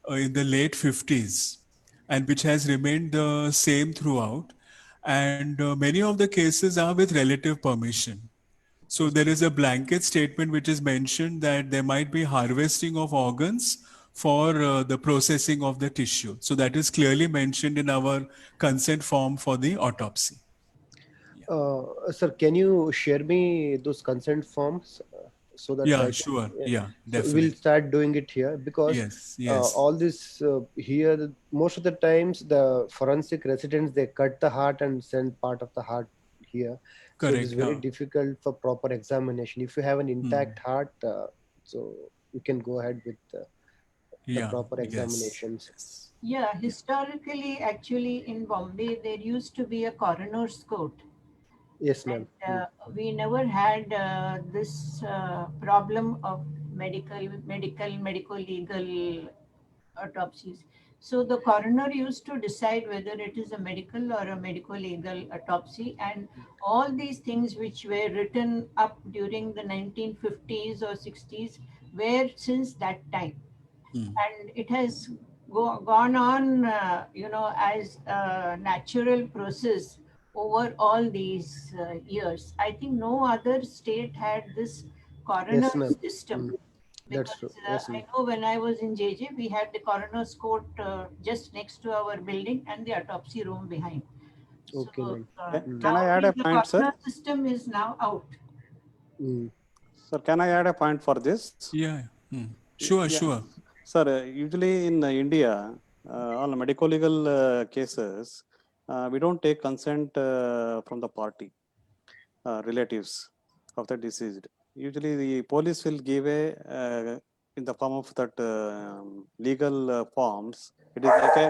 B: in the late 50s, and which has remained the same throughout. And many of the cases are with relative permission. So there is a blanket statement which is mentioned that there might be harvesting of organs for the processing of the tissue. So that is clearly mentioned in our consent form for the autopsy. Yeah,
D: Sir, can you share me those consent forms so that
B: yeah,
D: I can?
B: sure.
D: Yeah.
B: Yeah,
D: So we'll
B: definitely.
D: start doing it here because
B: Yes, yes,
D: all this here, most of the times the forensic residents they cut the heart and send part of the heart here, so it is
B: correct.
D: very difficult for proper examination. If you have an
B: Hmm.
D: intact heart, so you can go ahead with the
B: Yeah,
D: proper
B: yes,
D: examinations.
B: yes.
C: Yeah, historically, actually, in Bombay, there used to be a coroner's court,
D: Yes,
C: and
D: ma'am. Mm.
C: we never had this problem of medical legal autopsies. So the coroner used to decide whether it is a medical or a medical legal autopsy, and all these things which were written up during the 1950s or 60s were since that time,
B: Hmm.
C: and it has gone on, as a natural process over all these years. I think no other state had this coroner
D: Yes, ma'am.
C: system,
D: Mm. That's true.
C: because
D: Yes,
C: I
D: ma'am.
C: know when I was in JJ, we had the coroner's court just next to our building and the autopsy room behind.
D: Okay,
C: So
D: ma'am. Mm.
E: Can I add
C: nowadays
E: a
C: the
E: point, sir?
C: coroner system is now out.
D: Mm.
E: Sir, can I add a point for this?
B: Yeah. Hmm. Sure,
E: Yeah,
B: sure.
E: sir. Usually in India, all medical legal cases, we don't take consent from the party, relatives of the deceased. Usually, the police will give a in the form of that legal forms. It is like a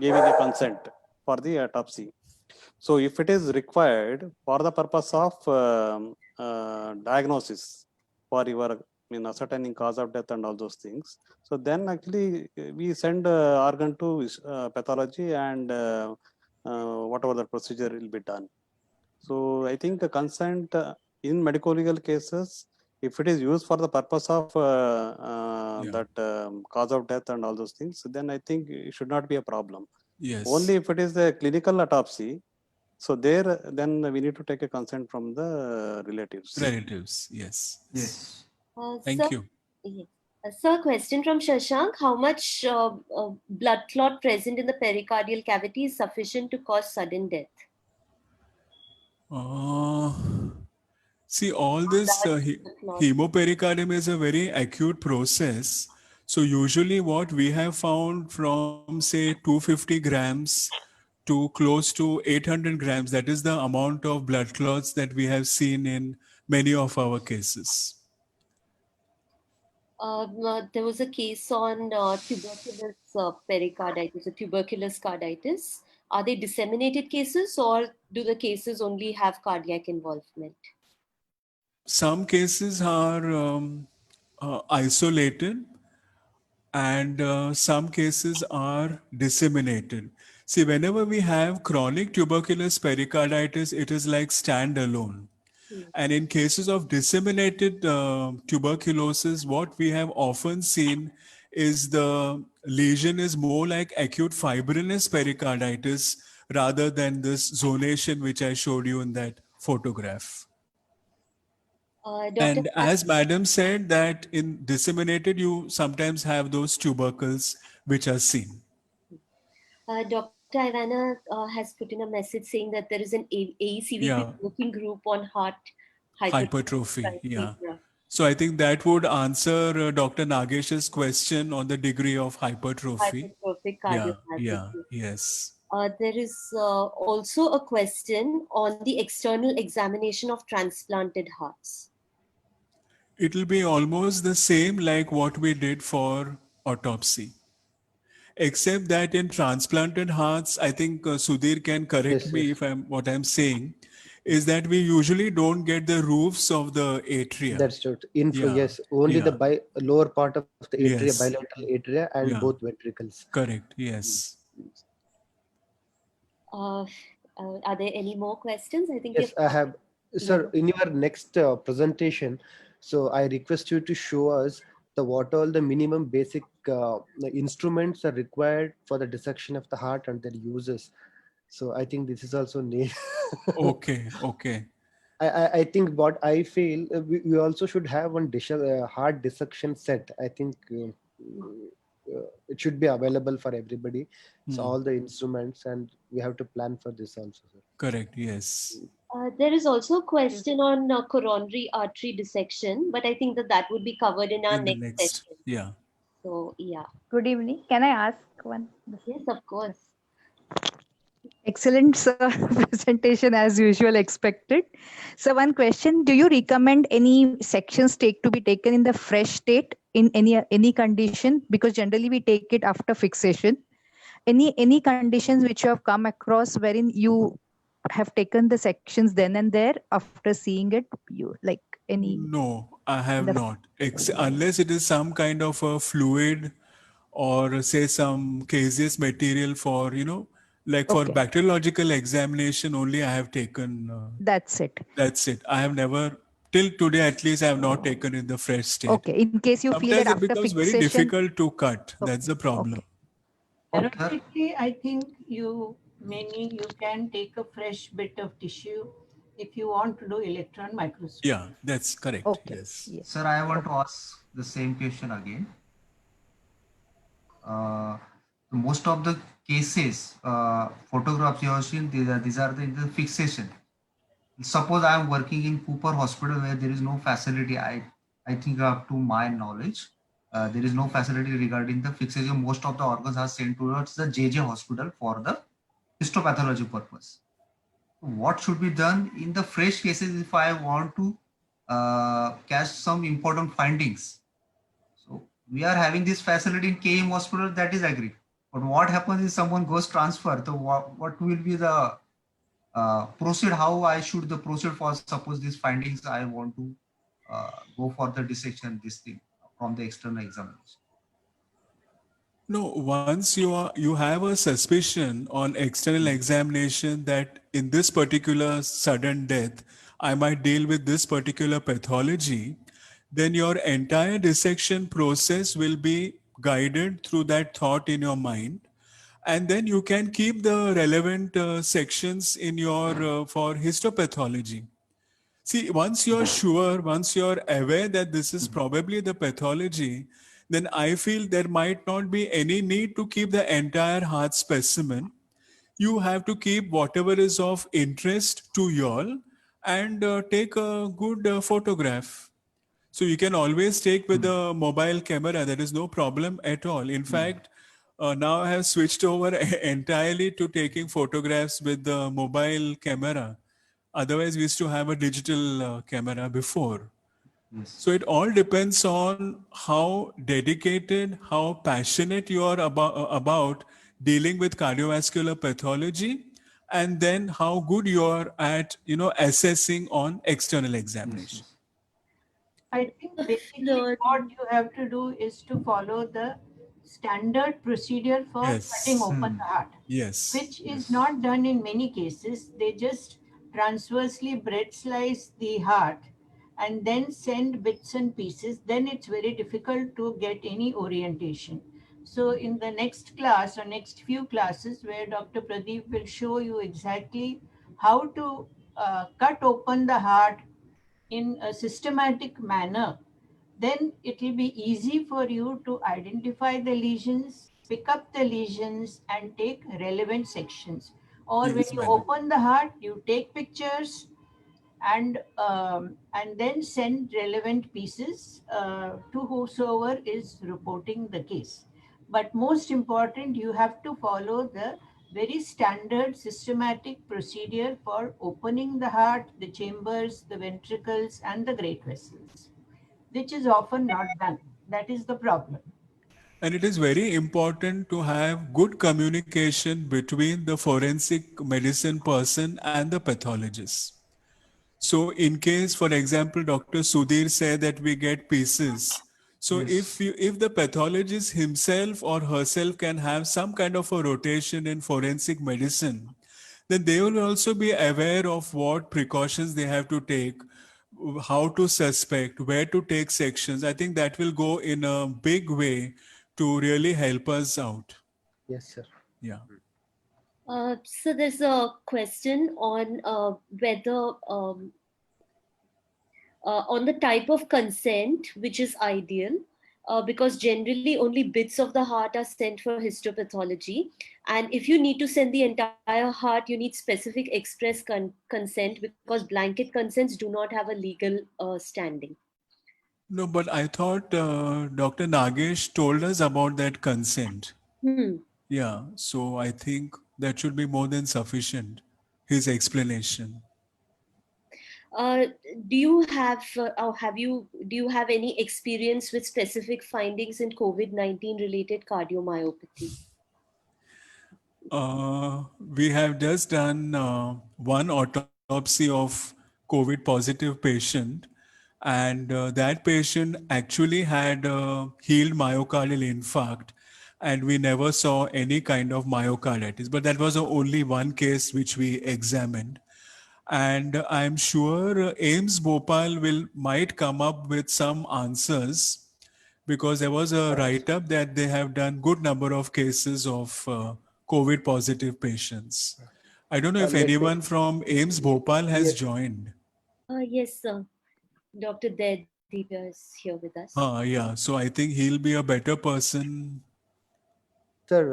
E: giving a consent for the autopsy. So, if it is required for the purpose of diagnosis for your ascertaining cause of death and all those things, so then actually we send organ to pathology and whatever the procedure will be done. So, I think a consent in medical legal cases, if it is used for the purpose of
B: Yeah.
E: that cause of death and all those things, then I think it should not be a problem.
B: Yes.
E: Only if it is a clinical autopsy, so there, then we need to take a consent from the relatives.
B: Relatives. Yes.
F: Yes.
B: Thank
A: Sir,
B: you.
A: yes. Sir, question from Shashank. How much blood clot present in the pericardial cavity is sufficient to cause sudden death?
B: Uh, See, all this
A: the clot.
B: hemopericardium is a very acute process. So usually what we have found from say 250 grams to close to 800 grams, that is the amount of blood clots that we have seen in many of our cases.
A: There was a case on tuberculous pericarditis or tuberculous carditis. Are they disseminated cases or do the cases only have cardiac involvement?
B: Some cases are isolated and some cases are disseminated. See, whenever we have chronic tuberculous pericarditis, it is like standalone.
A: Hmm.
B: And in cases of disseminated tuberculosis, what we have often seen is the lesion is more like acute fibrinous pericarditis rather than this zonation which I showed you in that photograph.
A: Dr.
B: And as madam said that in disseminated, you sometimes have those tubercles which are seen.
A: Dr. Ivana has put in a message saying that there is an AECVP
B: Yeah.
A: working group on heart
B: Hypertrophy, yeah.
A: Yeah.
B: So I think that would answer Dr. Nagesh's question on the degree of hypertrophy.
A: Hypertrophic
B: Yeah,
A: cardiomyopathy.
B: yes.
A: There is also a question on the external examination of transplanted hearts.
B: It will be almost the same like what we did for autopsy. Except that in transplanted hearts, I think Sudhir can correct
D: Yes,
B: me
D: yes.
B: if what I'm saying, is that we usually don't get the roofs of the atria.
D: That's true.
B: Yeah,
D: Yes, only the
B: yeah.
D: lower part of the atria,
B: Yes.
D: bilateral atria, and
B: Yeah.
D: both ventricles.
B: Correct, yes.
A: Are there any more questions? I think
D: Yes, I have, sir.
A: Yeah.
D: In your next presentation, so I request you to show us what all the minimum basic instruments are required for the dissection of the heart and their uses. So I think this is also neat.
B: Okay, okay.
D: I think what I feel we also should have one heart dissection set. I think it should be available for everybody. So all the instruments, and we have to plan for this also, sir.
B: Correct, yes.
A: There is also a question on coronary artery dissection, but I think that would be covered in our
B: In the
A: next
B: next,
A: session.
B: yeah.
A: So, yeah.
F: Good evening. Can I ask one?
A: Yes, of course.
F: Excellent, sir. Presentation as usual expected. So one question, do you recommend any sections to be taken in the fresh state in any condition? Because generally we take it after fixation. Any conditions which you have come across wherein you have taken the sections then and there after seeing it, you like any?
B: No, I have
F: The-
B: not. Unless it is some kind of a fluid or say some caseous material for, like for
F: Okay.
B: bacteriological examination only I have taken.
F: That's it.
B: That's it. I have never, till today at least, I have not taken in the fresh state.
F: Okay. In case you feel
B: Sometimes
F: that
B: it
F: after
B: becomes very
F: fixation.
B: difficult to cut. That's the problem.
F: Okay.
C: Theoretically, I think you can take a fresh bit of tissue if you want to do electron microscopy.
B: Yeah, that's correct.
F: Okay.
B: Yes.
F: Yes.
G: Sir, I want to ask the same question again. Most of the cases, photographs you have seen, these are the fixation. Suppose I am working in Cooper Hospital where there is no facility. I think up to my knowledge, there is no facility regarding the fixation. Most of the organs are sent towards the JJ Hospital for the histopathology purpose. What should be done in the fresh cases if I want to catch some important findings? So we are having this facility in KM Hospital, that is agreed. But what happens if someone goes transfer? So what will be the proceed? How I should the proceed for suppose these findings I want to go for the dissection this thing from the external examination?
B: No, once you have a suspicion on external examination that in this particular sudden death, I might deal with this particular pathology, then your entire dissection process will be guided through that thought in your mind. And then you can keep the relevant sections in your for histopathology. See, once you're sure, once you're aware that this is probably the pathology, then I feel there might not be any need to keep the entire heart specimen. You have to keep whatever is of interest to you all and take a good photograph. So you can always take with a mobile camera. There is no problem at all. In fact, now I have switched over entirely to taking photographs with the mobile camera. Otherwise, we used to have a digital camera before.
G: Yes.
B: So it all depends on how dedicated, how passionate you are about dealing with cardiovascular pathology, and then how good you are at, assessing on external
G: Yes.
B: examination.
G: Yes.
C: I think basically
A: The
C: what you have to do is to follow the standard procedure for cutting
B: Yes.
C: open the heart,
B: Yes.
C: which is
G: Yes.
C: not done in many cases. They just transversely bread slice the heart and then send bits and pieces. Then it's very difficult to get any orientation. So, in the next class or next few classes, where Dr. Pradeep will show you exactly how to cut open the heart in a systematic manner, then it will be easy for you to identify the lesions, pick up the lesions, and take relevant sections. Or when
B: Yes,
C: you
B: madam.
C: open the heart, you take pictures and then send relevant pieces to whosoever is reporting the case. But most important, you have to follow the very standard systematic procedure for opening the heart, the chambers, the ventricles, and the great vessels, which is often not done. That is the problem.
B: And it is very important to have good communication between the forensic medicine person and the pathologist. So, in case, for example, Dr. Sudhir said that we get pieces. So,
G: Yes.
B: if the pathologist himself or herself can have some kind of a rotation in forensic medicine, then they will also be aware of what precautions they have to take, how to suspect, where to take sections. I think that will go in a big way to really help us out.
D: Yes, sir.
B: Yeah.
A: so there's a question whether on the type of consent which is ideal, because generally only bits of the heart are sent for histopathology, and if you need to send the entire heart, you need specific express consent, because blanket consents do not have a legal standing.
B: No, but I thought Dr. Nagesh told us about that consent.
A: Hmm.
B: Yeah, so I think that should be more than sufficient. His explanation.
A: Uh, do you have or have you do you have any experience with specific findings in COVID-19 related cardiomyopathy?
B: We have just done one autopsy of COVID positive patient, and that patient actually had healed myocardial infarct, and we never saw any kind of myocarditis. But that was the only one case which we examined. And I'm sure AIMS Bhopal will might come up with some answers, because there was a
D: Right.
B: write-up that they have done good number of cases of COVID positive patients. I don't know if
D: Let me.
B: anyone from AIMS Bhopal has
D: Yes,
B: joined.
A: Yes, sir. Dr. Deep is here with us.
B: Yeah, so I think he'll be a better person.
D: sir.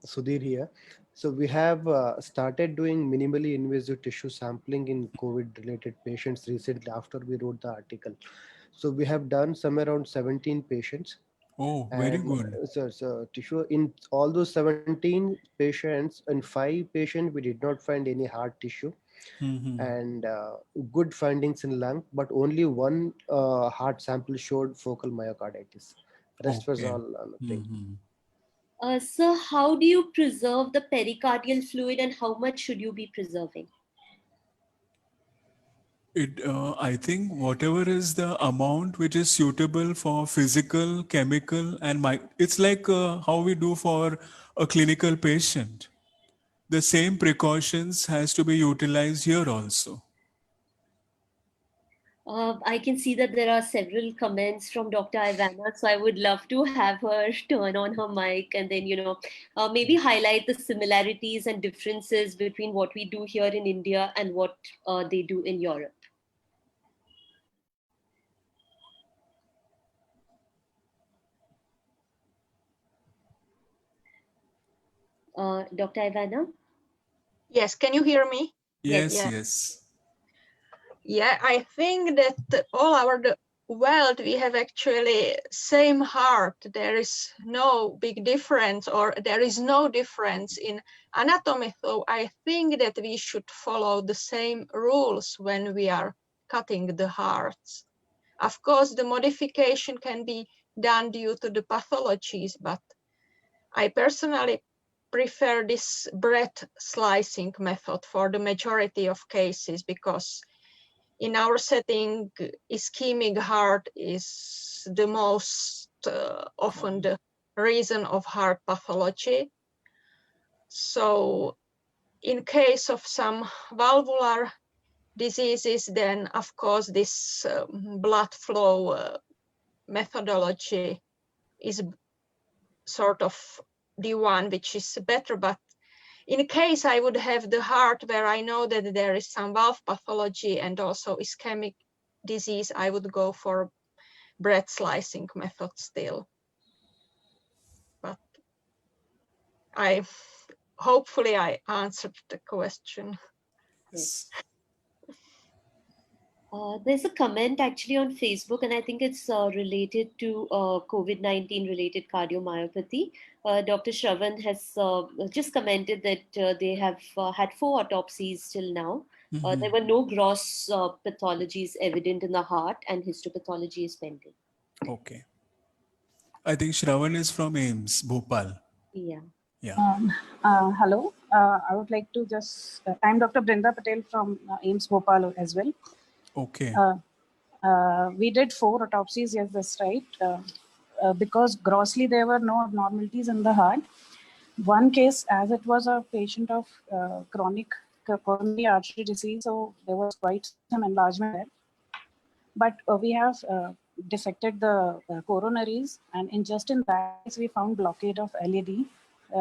D: Sudhir here. So we have started doing minimally invasive tissue sampling in COVID-related patients recently after we wrote the article. So we have done somewhere around 17 patients,
B: Oh, very
D: and
B: good.
D: so tissue in all those 17 patients, in 5 patients we did not find any heart tissue,
B: Hmm.
D: and good findings in lung, but only one heart sample showed focal myocarditis. Rest was
B: Okay.
D: all nothing.
B: Hmm.
A: Sir, how do you preserve the pericardial fluid and how much should you be preserving?
B: I think whatever is the amount which is suitable for physical, chemical, and it's like how we do for a clinical patient. The same precautions has to be utilized here also.
A: I can see that there are several comments from Dr. Ivana, so I would love to have her turn on her mic and then, maybe highlight the similarities and differences between what we do here in India and what they do in Europe. Dr. Ivana?
H: Yes, can you hear me?
A: Yes.
B: Yes,
H: Yeah.
B: yes.
H: Yeah, I think that all over the world we have actually same heart. There is no big difference, or there is no difference in anatomy. So I think that we should follow the same rules when we are cutting the hearts. Of course, the modification can be done due to the pathologies, but I personally prefer this breath slicing method for the majority of cases, because in our setting, ischemic heart is the most often the reason of heart pathology. So in case of some valvular diseases, then of course this blood flow methodology is sort of the one which is better. But in case I would have the heart where I know that there is some valve pathology and also ischemic disease, I would go for breath slicing method still. But hopefully I answered the question.
B: Yes.
A: There's a comment actually on Facebook, and I think it's related to COVID-19 related cardiomyopathy. Dr. Shravan has just commented that they have had 4 autopsies till now. There were no gross pathologies evident in the heart, and histopathology is pending.
B: Okay. I think Shravan is from AIMS, Bhopal.
A: Yeah.
B: Yeah.
I: Hello, I would like to just, I'm Dr. Brinda Patel from AIMS Bhopal as well.
B: Okay.
I: We did 4 autopsies, yes, that's right. Because grossly there were no abnormalities in the heart. One case, as it was a patient of chronic coronary artery disease, so there was quite some enlargement there. But we have dissected the coronaries, and in that case, we found blockade of LAD.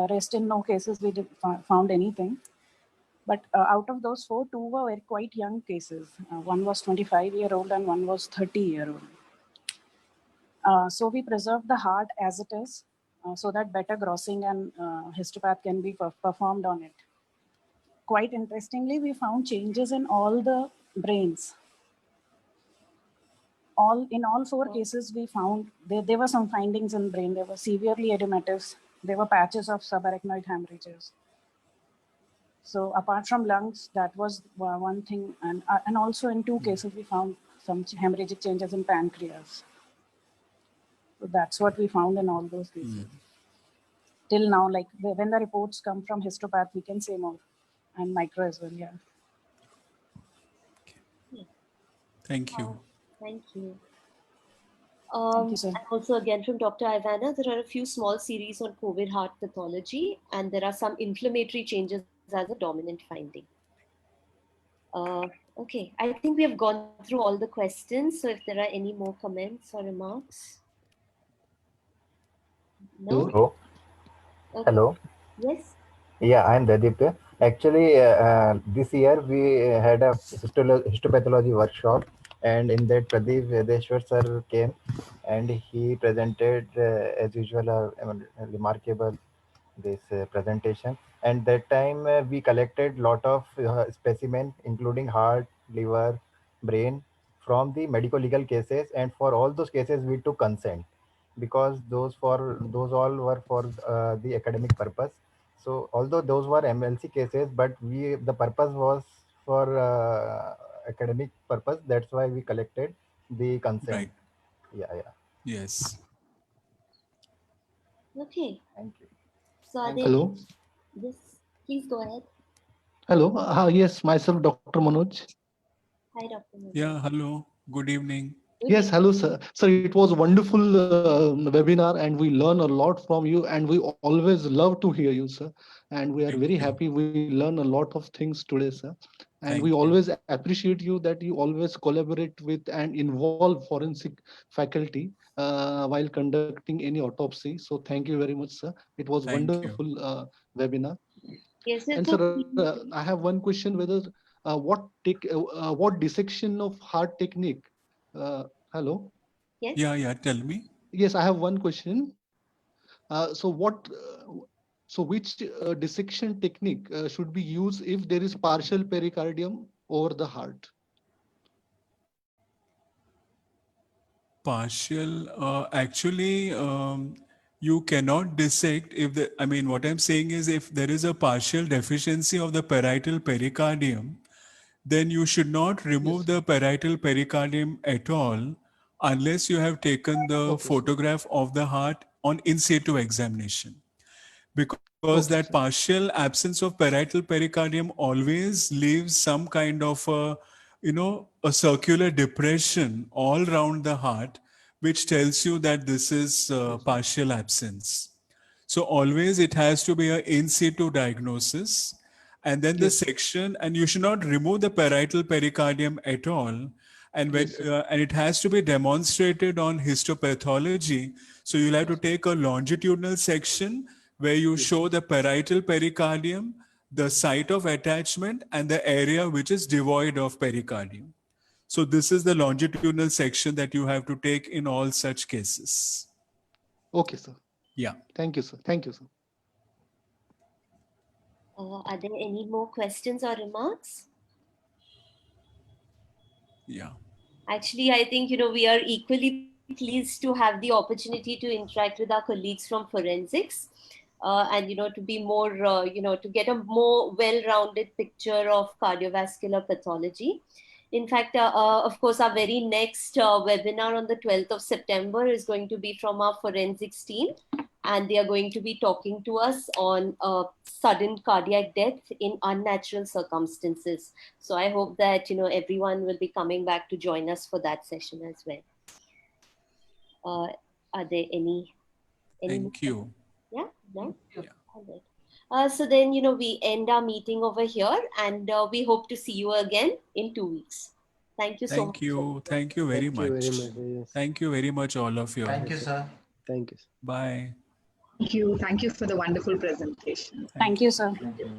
I: Rest in no cases we found anything. But out of those 4, 2 were very quite young cases. One was 25-year-old and one was 30-year-old. So we preserved the heart as it is, so that better grossing and histopath can be performed on it. Quite interestingly, we found changes in all the brains. In all 4 cases, we found there were some findings in brain. There were severely edematous. There were patches of subarachnoid hemorrhages. So apart from lungs, that was one thing. And also in 2 cases, we found some hemorrhagic changes in pancreas. So that's what we found in all those cases. Till now, like when the reports come from histopath, we can say more, and micro as well, yeah.
B: Thank you.
A: Thank you.
I: Thank you, sir.
A: And also again from Dr. Ivana, there are a few small series on COVID heart pathology, and there are some inflammatory changes as a dominant finding. Okay, I think we have gone through all the questions. So if there are any more comments or remarks. No?
J: Hello.
A: Okay.
J: Hello.
A: Yes.
J: Yeah, I'm Dadip. Actually, this year we had a histopathology workshop, and in that Pradeep Vedeshwar sir came, and he presented as usual a remarkable this presentation. And that time we collected lot of specimen, including heart, liver, brain, from the medical legal cases, and for all those cases we took consent, because those all were for the academic purpose. So although those were MLC cases, but the purpose was for academic purpose. That's why we collected the consent.
B: Right.
J: Yeah.
B: Yes.
A: Okay.
J: Thank you.
A: So are
J: Thank
A: there,
K: Hello.
A: yes, please go ahead.
K: Hello. Yes, myself, Dr. Manoj.
A: Hi, Dr. Manoj.
B: Yeah. Hello. Good evening.
K: Yes, hello, sir. Sir, it was a wonderful webinar, and we learn a lot from you, and we always love to hear you, sir. And we are
B: Thank
K: very
B: you.
K: happy. We learn a lot of things today, sir. And
B: Thank
K: we
B: you.
K: always appreciate you that you always collaborate with and involve forensic faculty while conducting any autopsy. So thank you very much, sir. It was
B: Thank you.
K: wonderful webinar.
A: Yes,
K: And sir, I have one question: whether what dissection of heart technique? Hello.
A: Yes.
B: Yeah. Tell me.
K: Yes, I have one question. So which dissection technique should be used if there is partial pericardium over the heart?
B: Partial, actually, you cannot dissect if the, I mean, what I'm saying is if there is a partial deficiency of the parietal pericardium, then you should not remove the parietal pericardium at all unless you have taken the
K: Okay, sir.
B: photograph of the heart on in situ examination. Because
K: Okay,
B: that
K: sir.
B: partial absence of parietal pericardium always leaves some kind of a, a circular depression all around the heart, which tells you that this is partial absence. So always it has to be an in situ diagnosis, and then the
K: Yes, sir.
B: section, and you should not remove the parietal pericardium at all. And when
K: Yes, sir.
B: and it has to be demonstrated on histopathology. So you'll have to take a longitudinal section where you show the parietal pericardium, the site of attachment, and the area which is devoid of pericardium. So this is the longitudinal section that you have to take in all such cases.
K: Okay, sir.
B: Yeah.
K: Thank you, sir. Thank you, sir.
A: Are there any more questions or remarks?
B: Yeah.
A: Actually, I think, we are equally pleased to have the opportunity to interact with our colleagues from forensics and, to be more, to get a more well-rounded picture of cardiovascular pathology. In fact, of course, our very next webinar on the 12th of September is going to be from our forensics team, and they are going to be talking to us on sudden cardiac death in unnatural circumstances. So I hope that, everyone will be coming back to join us for that session as well. Are there any
B: Thank you.
A: Yeah, no?
B: Yeah.
A: All right. So then, we end our meeting over here, and we hope to see you again in 2 weeks. Thank you so much.
B: Thank you. Thank you very
D: Thank you
B: much.
D: very much. Yes.
B: Thank you very much, all of you.
G: Thank you, sir.
D: Thank you.
B: Bye.
F: Thank you. Thank you for the wonderful presentation.
I: Thank you, sir.
G: Thank you.